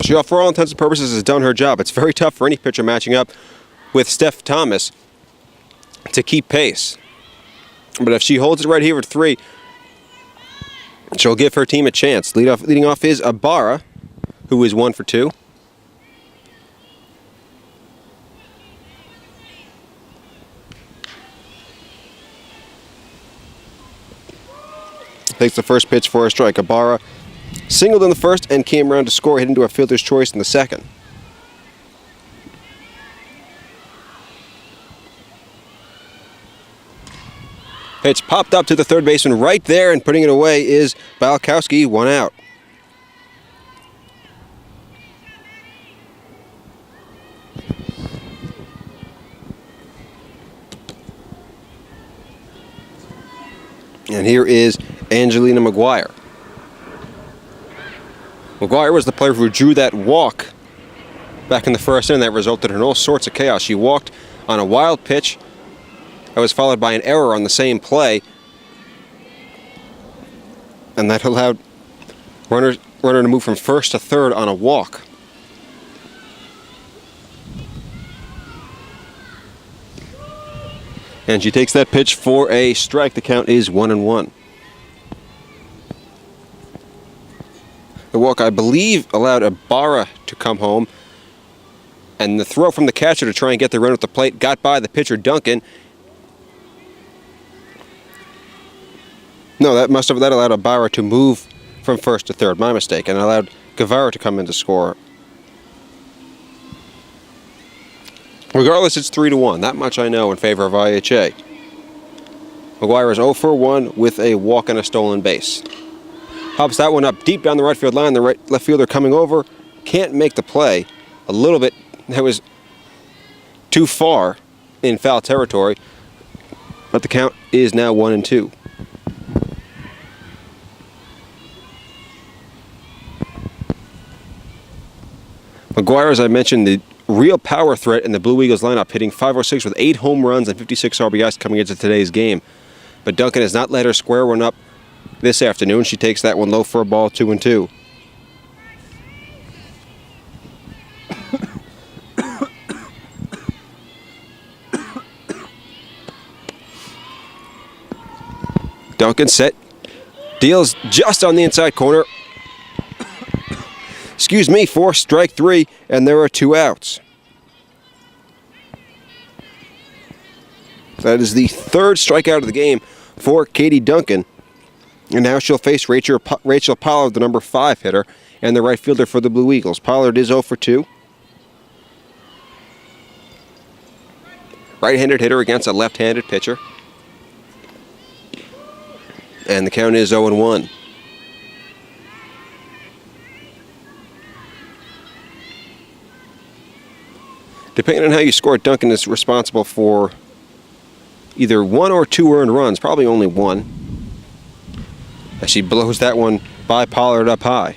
She, for all intents and purposes, has done her job. It's very tough for any pitcher matching up with Steph Thomas to keep pace. But if she holds it right here at 3, she'll give her team a chance. Leading off is Ibarra, who is 1 for 2. Takes the first pitch for a strike. Ibarra singled in the first and came around to score, hit into a fielder's choice in the second. Pitch popped up to the third baseman right there, and putting it away is Balkowski, 1 out. And here is Angelina McGuire. McGuire was the player who drew that walk back in the first inning that resulted in all sorts of chaos. She walked on a wild pitch that was followed by an error on the same play, and that allowed runner to move from first to third on a walk. And she takes that pitch for a strike. The count is 1-1. The walk, I believe, allowed Ibarra to come home. And the throw from the catcher to try and get the run at the plate got by the pitcher, Duncan. No, that allowed Ibarra to move from first to third. My mistake. And allowed Guevara to come in to score. Regardless, it's 3-1. That much I know in favor of IHA. McGuire is 0 for 1 with a walk and a stolen base. Pops that one up deep down the right field line. The left fielder coming over can't make the play. A little bit, that was too far in foul territory. But the count is now 1-2. McGuire, as I mentioned, the real power threat in the Blue Eagles lineup, hitting .506 with 8 home runs and 56 RBIs coming into today's game. But Duncan has not let her square one up this afternoon. She takes that one low for a ball, 2-2. Duncan set, deals just on the inside corner. Excuse me, for strike 3, and there are 2 outs. That is the 3rd strikeout of the game for Katie Duncan. And now she'll face Rachel Pollard, the number 5 hitter, and the right fielder for the Blue Eagles. Pollard is 0 for 2. Right-handed hitter against a left-handed pitcher. And the count is 0-1. Depending on how you score it, Duncan is responsible for either 1 or 2 earned runs, probably only 1. As she blows that one by Pollard up high.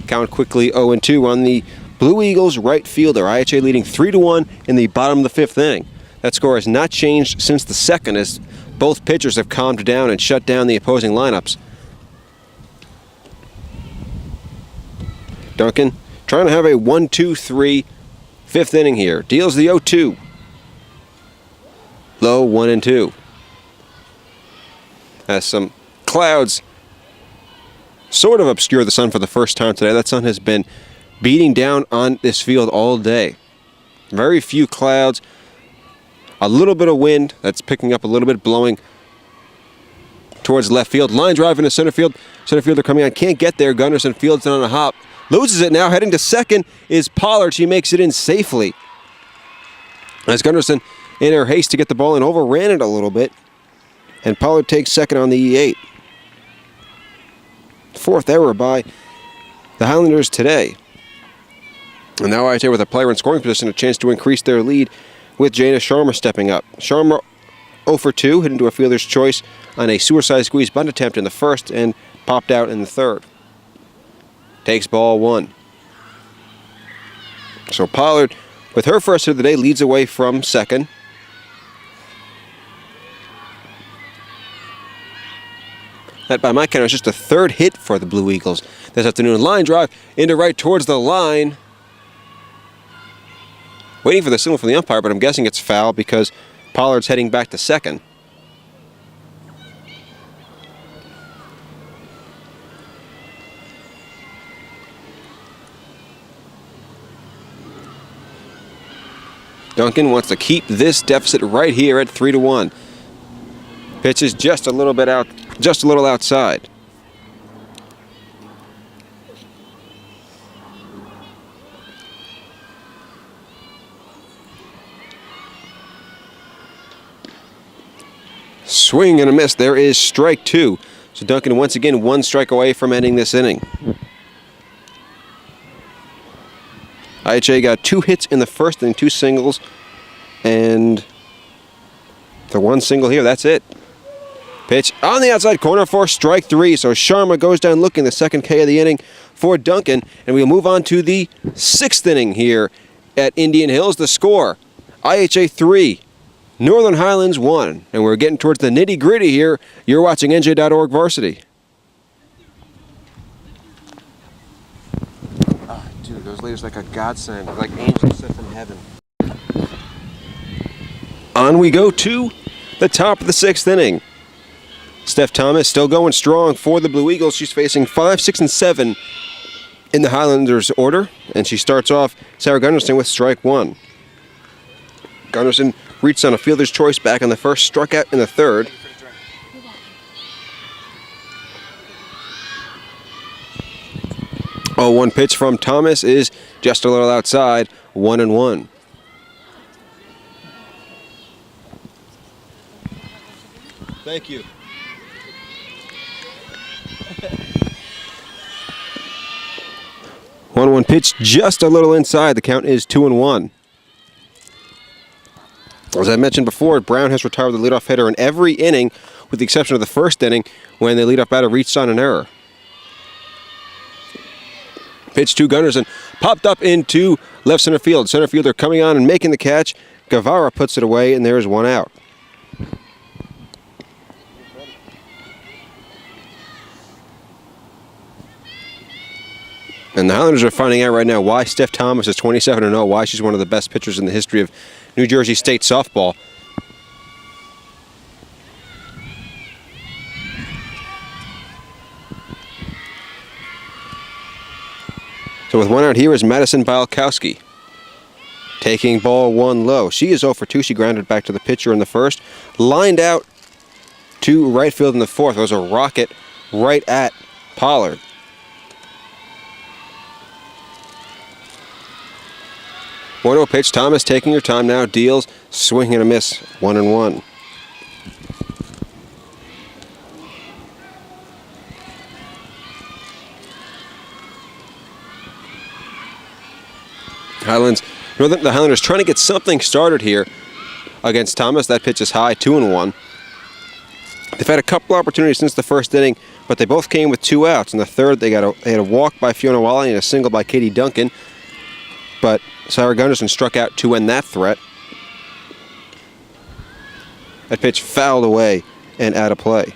Count quickly 0-2 on the Blue Eagles right fielder. IHA leading 3-1 in the bottom of the 5th inning. That score has not changed since the 2nd, as both pitchers have calmed down and shut down the opposing lineups. Duncan trying to have a 1-2-3 5th inning here. Deals the 0-2. Low, 1-2. As some clouds sort of obscure the sun for the first time today. That sun has been beating down on this field all day. Very few clouds. A little bit of wind that's picking up a little bit, blowing towards left field. Line drive into center field. Center fielder coming on. Can't get there. Gunnarsson fields it on a hop. Loses it now. Heading to second is Pollard. She makes it in safely. As Gunnarsson, in her haste to get the ball in, overran it a little bit. And Pollard takes second on the E8. 4th error by the Highlanders today. And now IHA with a player in scoring position, a chance to increase their lead with Jana Sharma stepping up. Sharma 0 for 2, hit into a fielder's choice on a suicide squeeze bunt attempt in the first and popped out in the third. Takes ball 1. So Pollard, with her first hit of the day, leads away from second. That, by my count, is just the third hit for the Blue Eagles this afternoon. Line drive into right towards the line. Waiting for the signal from the umpire, but I'm guessing it's foul because Pollard's heading back to second. Duncan wants to keep this deficit right here at 3-1. Pitches just a little bit out, just a little outside. Swing and a miss. There is strike 2. So Duncan once again 1 strike away from ending this inning. IHA got 2 hits in the first inning, 2 singles, and the 1 single here. That's it. Pitch on the outside corner for strike 3. So Sharma goes down looking, the second K of the inning for Duncan, and we'll move on to the 6th inning here at Indian Hills. The score: IHA 3, Northern Highlands 1, and we're getting towards the nitty-gritty here. You're watching NJ.ORG Varsity. Dude, those ladies like a godsend, like angels sent from heaven. On we go to the top of the 6th inning. Steph Thomas still going strong for the Blue Eagles. She's facing 5, 6, and 7 in the Highlanders order, and she starts off Sarah Gunnarsson with strike 1. Gunnarsson reached on a fielder's choice back in the first, struck out in the third. Oh, 1 pitch from Thomas is just a little outside, 1-1. Thank you. One pitch just a little inside. The count is 2-1. As I mentioned before, Brown has retired the leadoff hitter in every inning, with the exception of the first inning when the leadoff batter reached on an error. Pitch to Gunnarsson, popped up into left center field. Center fielder coming on and making the catch. Guevara puts it away, and there is 1 out. And the Highlanders are finding out right now why Steph Thomas is 27-0, why she's one of the best pitchers in the history of New Jersey State softball. So with 1 out here is Madison Bialkowski, taking ball 1 low. She is 0 for 2. She grounded back to the pitcher in the first. Lined out to right field in the fourth. It was a rocket right at Pollard. One-0 pitch. Thomas taking her time now. Deals. Swing and a miss. 1-1. Highlands. The Highlanders trying to get something started here against Thomas. That pitch is high. 2-1. They've had a couple opportunities since the first inning, but they both came with 2 outs. In the third, they had a walk by Fiona Wally and a single by Katie Duncan. But Sarah Gunnarsson struck out to end that threat. That pitch fouled away and out of play.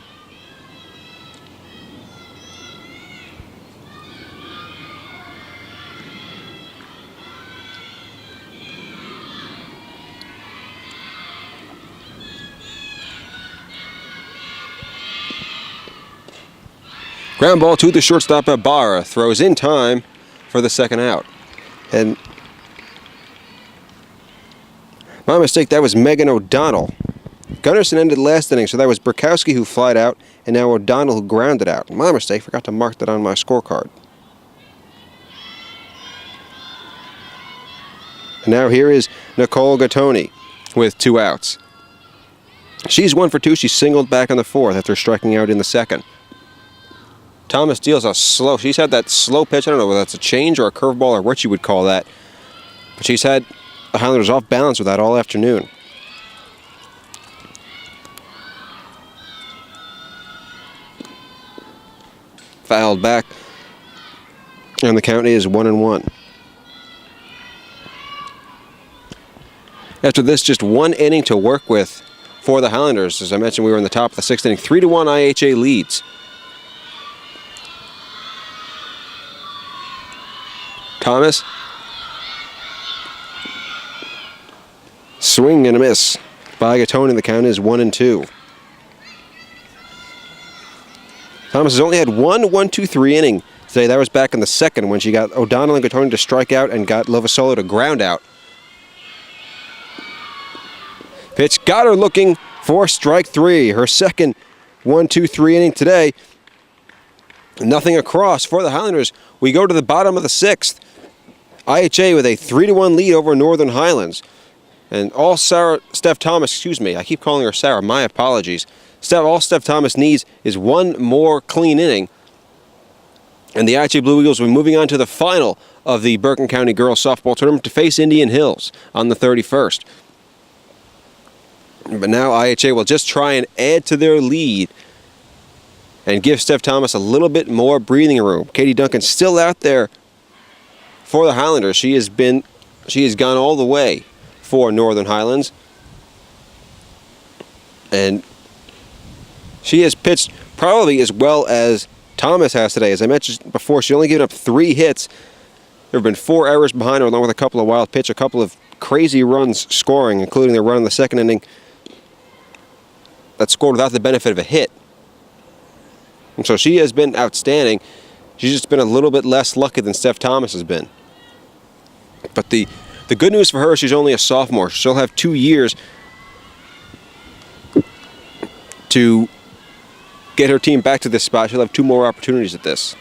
Ground ball to the shortstop Ibarra. Throws in time for the second out. And my mistake, that was Megan O'Donnell. Gunnarsson ended last inning, so that was Burkowski who flied out, and now O'Donnell who grounded out. My mistake, forgot to mark that on my scorecard. And now here is Nicole Gattoni with 2 outs. She's 1 for 2. She singled back on the fourth after striking out in the second. Thomas deals a slow. She's had that slow pitch. I don't know whether that's a change or a curveball or what you would call that. But she's had the Highlanders off balance with that all afternoon. Fouled back, and the count is 1-1. After this, just one inning to work with for the Highlanders. As I mentioned, we were in the top of the 6th inning. 3-1 IHA leads. Thomas. Swing and a miss by Gattoni. The count is 1-2. Thomas has only had one 1-2-3 inning today. That was back in the 2nd when she got O'Donnell and Gattoni to strike out and got Lovasolo to ground out. Pitch got her looking for strike 3. Her second 1-2-3 inning today. Nothing across for the Highlanders. We go to the bottom of the 6th. IHA with a 3-1 lead over Northern Highlands. And all Steph Thomas, excuse me, I keep calling her Sarah, my apologies. All Steph Thomas needs is one more clean inning. And the IHA Blue Eagles will be moving on to the final of the Bergen County Girls Softball Tournament to face Indian Hills on the 31st. But now IHA will just try and add to their lead and give Steph Thomas a little bit more breathing room. Katie Duncan still out there for the Highlanders. She has gone all the way for Northern Highlands. And she has pitched probably as well as Thomas has today. As I mentioned before, she's only given up 3 hits. There have been 4 errors behind her, along with a couple of wild pitch, a couple of crazy runs scoring, including the run in the 2nd inning that scored without the benefit of a hit. And so she has been outstanding. She's just been a little bit less lucky than Steph Thomas has been. But the good news for her, she's only a sophomore. She'll have 2 years to get her team back to this spot. She'll have 2 more opportunities at this.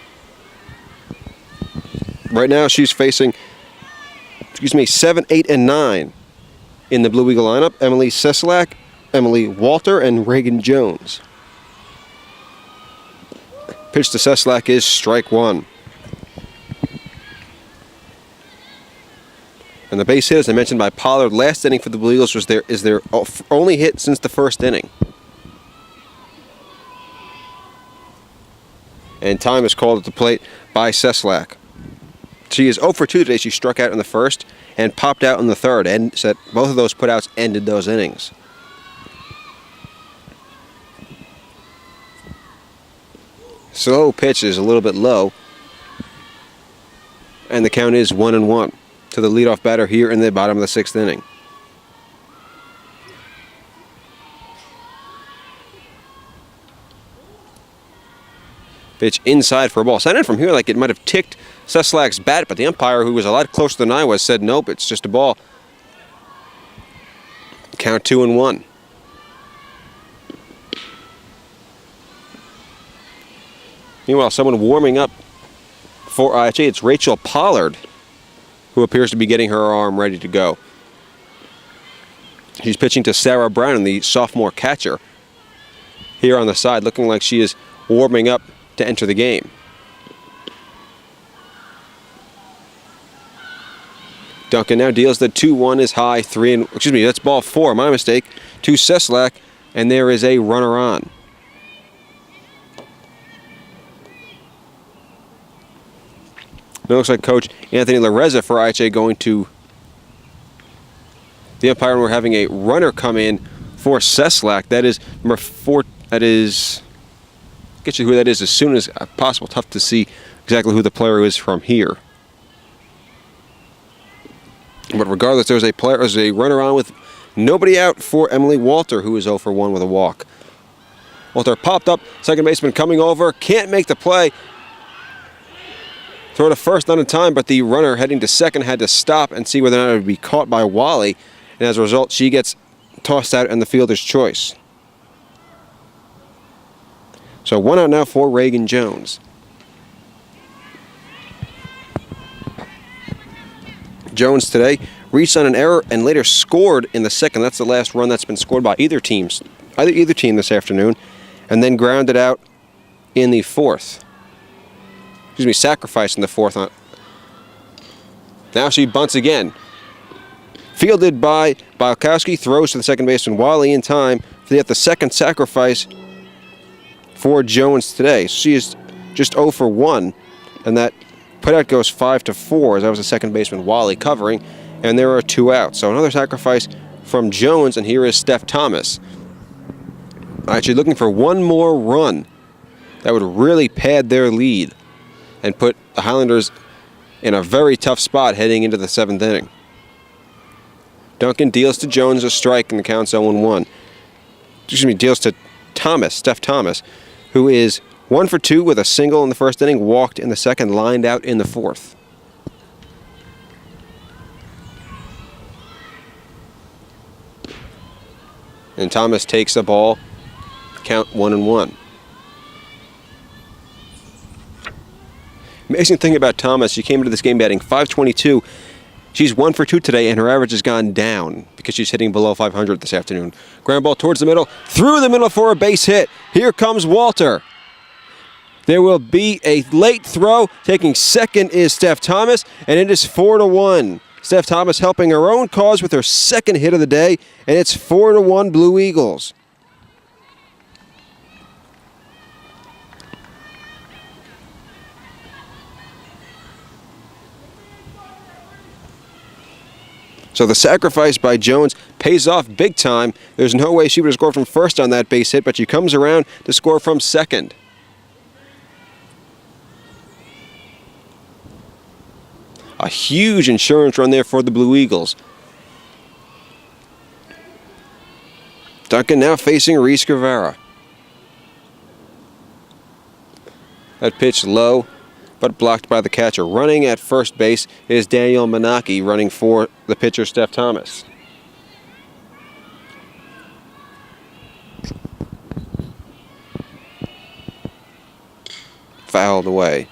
Right now she's facing, 7, 8, and 9 in the Blue Eagle lineup. Emily Seslak, Emily Walter, and Reagan Jones. Pitch to Seslak is strike 1. And the base hit, as I mentioned, by Pollard last inning for the Blue Eagles is their only hit since the 1st inning. And time is called at the plate by Seslak. She is 0 for 2 today. She struck out in the 1st and popped out in the 3rd, and said both of those putouts ended those innings. Slow pitch is a little bit low, and the count is 1-1 to the leadoff batter here in the bottom of the 6th inning. Pitch inside for a ball. Sounded from here like it might have ticked Seslak's bat, but the umpire, who was a lot closer than I was, said nope, it's just a ball. Count 2-1. Meanwhile, someone warming up for IHA, it's Rachel Pollard, who appears to be getting her arm ready to go. She's pitching to Sarah Brown, the sophomore catcher, here on the side, looking like she is warming up to enter the game. Duncan now deals the 2-1 is high, that's ball 4, my mistake, to Seslak, and there is a runner on. It looks like Coach Anthony Lareza for IHA going to the umpire, and we're having a runner come in for Seslak. That is number 4. That is, get you who that is as soon as possible. Tough to see exactly who the player is from here. But regardless, there's a runner on with nobody out for Emily Walter, who is 0 for 1 with a walk. Walter popped up, second baseman coming over, can't make the play. Throw to first, not in time, but the runner heading to second had to stop and see whether or not it would be caught by Wally. And as a result, she gets tossed out in the fielder's choice. So 1 out now for Reagan Jones. Jones today reached on an error and later scored in the 2nd. That's the last run that's been scored by either team this afternoon, and then grounded out in the 4th. Sacrificed in the 4th. Now she bunts again. Fielded by Balkowski, throws to the second baseman Wally in time for the second sacrifice for Jones today. She is just 0 for 1, and that putout goes 5 to 4, as that was the second baseman Wally covering, and there are 2 outs. So another sacrifice from Jones, and here is Steph Thomas. Actually looking for one more run that would really pad their lead and put the Highlanders in a very tough spot heading into the 7th inning. Duncan deals to Jones a strike, and the count's 0-1. Deals to Steph Thomas, who is 1 for 2 with a single in the first inning, walked in the second, lined out in the 4th. And Thomas takes the ball, count 1-1. Amazing thing about Thomas, she came into this game batting .522. She's 1 for 2 today, and her average has gone down because she's hitting below .500 this afternoon. Ground ball towards the middle, through the middle for a base hit. Here comes Walter. There will be a late throw. Taking second is Steph Thomas, and it is 4-1. Steph Thomas helping her own cause with her second hit of the day, and it's 4-1 Blue Eagles. So the sacrifice by Jones pays off big time. There's no way she would have scored from first on that base hit, but she comes around to score from second. A huge insurance run there for the Blue Eagles. Duncan now facing Reese Guevara. That pitch low, but blocked by the catcher. Running at first base is Daniel Manaki, running for the pitcher Steph Thomas. Fouled away.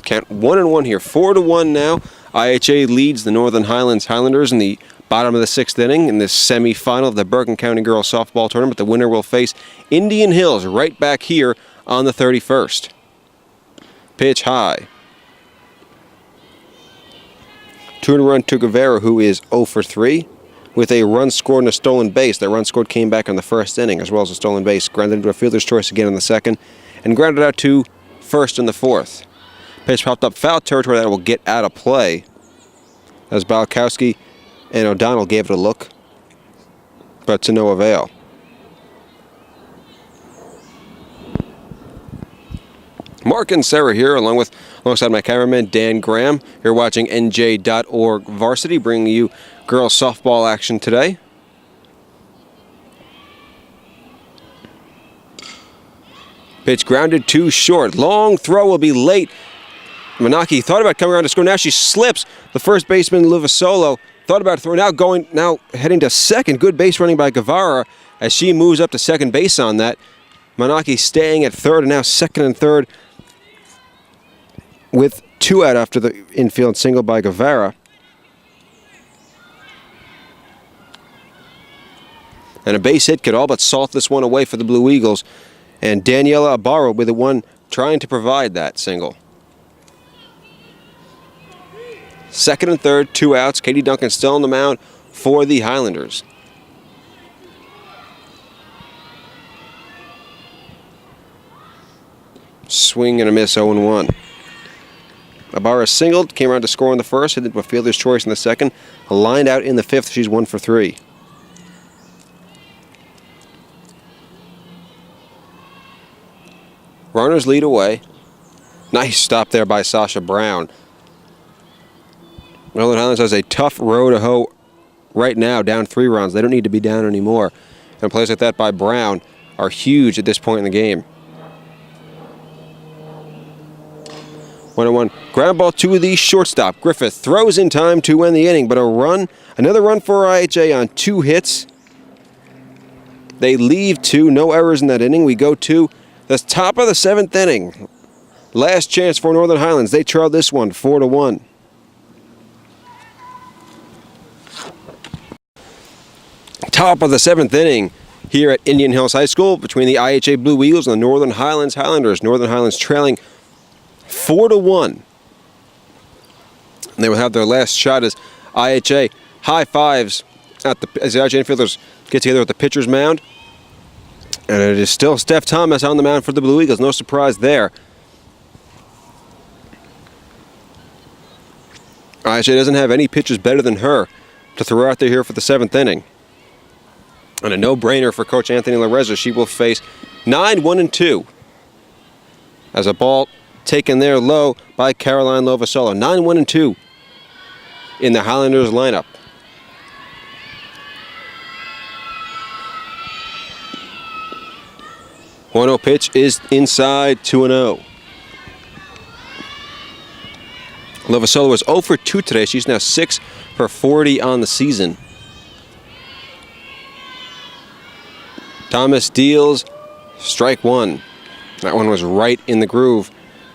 Count 1-1 here, 4-1 now. IHA leads the Northern Highlands Highlanders in the bottom of the 6th inning in this semifinal of the Bergen County Girls Softball Tournament. The winner will face Indian Hills right back here on the 31st. Pitch high. 2-run to Guevara, who is 0 for 3, with a run scored and a stolen base. That run scored came back on the first inning, as well as a stolen base. Grounded into a fielder's choice again in the second, and grounded out to first in the 4th. Pitch popped up foul territory that will get out of play, as Balkowski and O'Donnell gave it a look, but to no avail. Mark and Sarah here, alongside my cameraman Dan Graham. You're watching NJ.ORG Varsity, bringing you girls softball action today. Pitch grounded too short. Long throw will be late. Manaki thought about coming around to score. Now she slips. The first baseman, Luvasolo, thought about throwing. Now heading to second. Good base running by Guevara as she moves up to second base on that. Manaki staying at third, and now second and third with 2 out after the infield single by Guevara. And a base hit could all but salt this one away for the Blue Eagles. And Daniela Ibarra with the one trying to provide that single. Second and third, 2 outs. Katie Duncan still on the mound for the Highlanders. Swing and a miss, 0-1. Ibarra singled, came around to score in the first, hit into a fielder's choice in the second. Lined out in the 5th, she's 1 for 3. Runners lead away. Nice stop there by Sasha Brown. Northern Highlands has a tough row to hoe right now, down 3 runs. They don't need to be down anymore. And plays like that by Brown are huge at this point in the game. 1-1. Ground ball to the shortstop. Griffith throws in time to win the inning, but another run for IHA on 2 hits. They leave 2, no errors in that inning. We go to the top of the 7th inning. Last chance for Northern Highlands. They trailed this one 4-1. Top of the 7th inning here at Indian Hills High School between the IHA Blue Eagles and the Northern Highlands Highlanders. Northern Highlands trailing 4-1. And they will have their last shot as IHA high fives as the IHA infielders get together at the pitcher's mound. And it is still Steph Thomas on the mound for the Blue Eagles. No surprise there. IHA doesn't have any pitchers better than her to throw out there here for the 7th inning. And a no-brainer for Coach Anthony Lareza. She will face 9-1-2 as a ball taken there low by Caroline Lovasolo. 9-1-2 in the Highlanders lineup. One-0 pitch is inside, 2-0. Lovasolo was 0 for 2 today. She's now 6 for 40 on the season. Thomas deals strike one. That one was right in the groove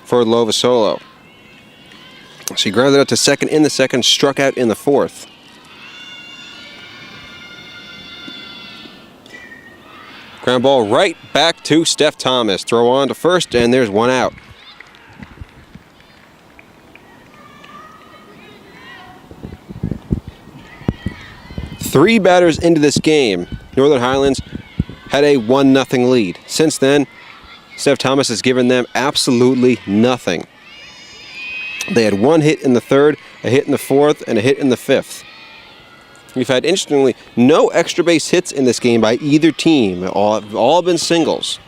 for Lovasolo. She grounded out to second in the second, struck out in the 4th. Ground ball right back to Steph Thomas. Throw on to first, and there's one out. Three batters into this game, Northern Highlands had a 1-0 lead. Since then, Steph Thomas has given them absolutely nothing. They had one hit in the 3rd, a hit in the 4th, and a hit in the 5th. We've had, interestingly, no extra base hits in this game by either team. All been singles.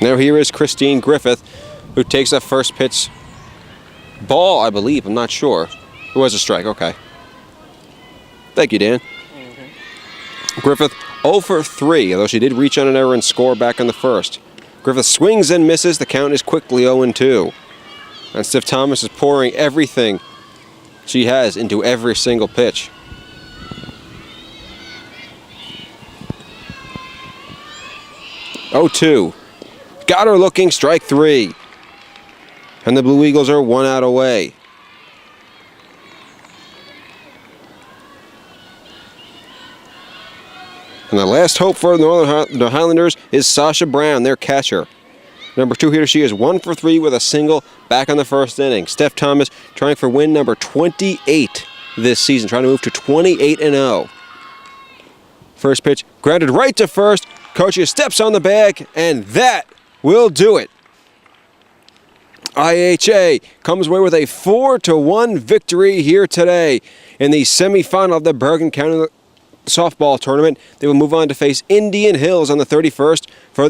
Now here is Christine Griffith, who takes a first pitch ball, I believe. I'm not sure. It was a strike, okay. Thank you, Dan. Griffith 0 for 3, although she did reach on an error and score back in the 1st. Griffith swings and misses. The count is quickly 0-2. And Steph Thomas is pouring everything she has into every single pitch. Oh, 2. Got her looking, strike 3. And the Blue Eagles are 1 out away. And the last hope for the Highlanders is Sasha Brown, their catcher. Number 2 hitter, she is 1 for 3 with a single back in the 1st inning. Steph Thomas trying for win number 28 this season, trying to move to 28-0. First pitch grounded right to first. Coach steps on the bag, and that will do it. IHA comes away with a 4-1 victory here today in the semifinal of the Bergen County softball tournament. They will move on to face Indian Hills on the 31st for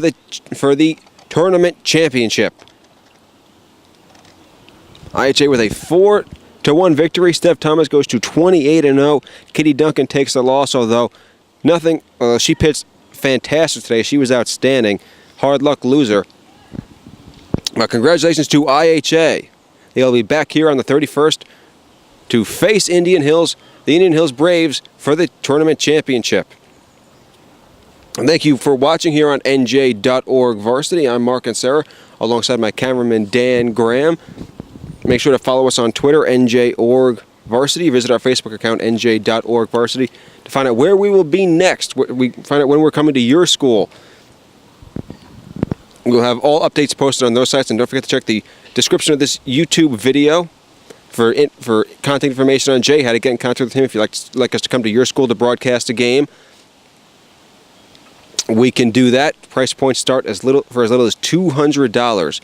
the tournament championship. IHA with a 4-1 victory. Steph Thomas goes to 28-0. Kitty Duncan takes the loss, although she pitched fantastic today. She was outstanding. Hard luck loser. But congratulations to IHA. They'll be back here on the 31st to face the Indian Hills Braves for the tournament championship. And thank you for watching here on NJ.ORG Varsity. I'm Mark and Sarah, alongside my cameraman Dan Graham. Make sure to follow us on Twitter, NJ.ORG Varsity. Visit our Facebook account, NJ.ORG Varsity, to find out where we will be next. We find out when we're coming to your school. We'll have all updates posted on those sites, and don't forget to check the description of this YouTube video for contact information on Jay, how to get in contact with him if you'd like us to come to your school to broadcast a game. We can do that. Price points start for as little as $200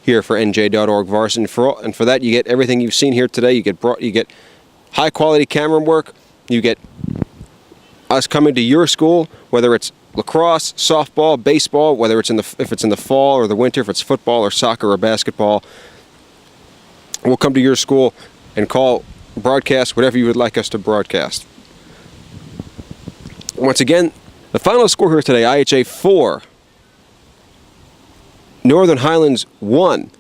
here for NJ.ORG Varsity. And for that, you get everything you've seen here today. You get high quality camera work. You get us coming to your school, whether it's lacrosse, softball, baseball, whether it's if it's in the fall or the winter, if it's football or soccer or basketball. We'll come to your school and broadcast whatever you would like us to broadcast. Once again, the final score here today, IHA 4, Northern Highlands 1.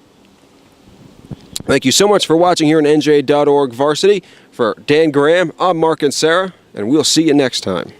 Thank you so much for watching here on NJ.ORG Varsity. For Dan Graham, I'm Mark and Sarah, and we'll see you next time.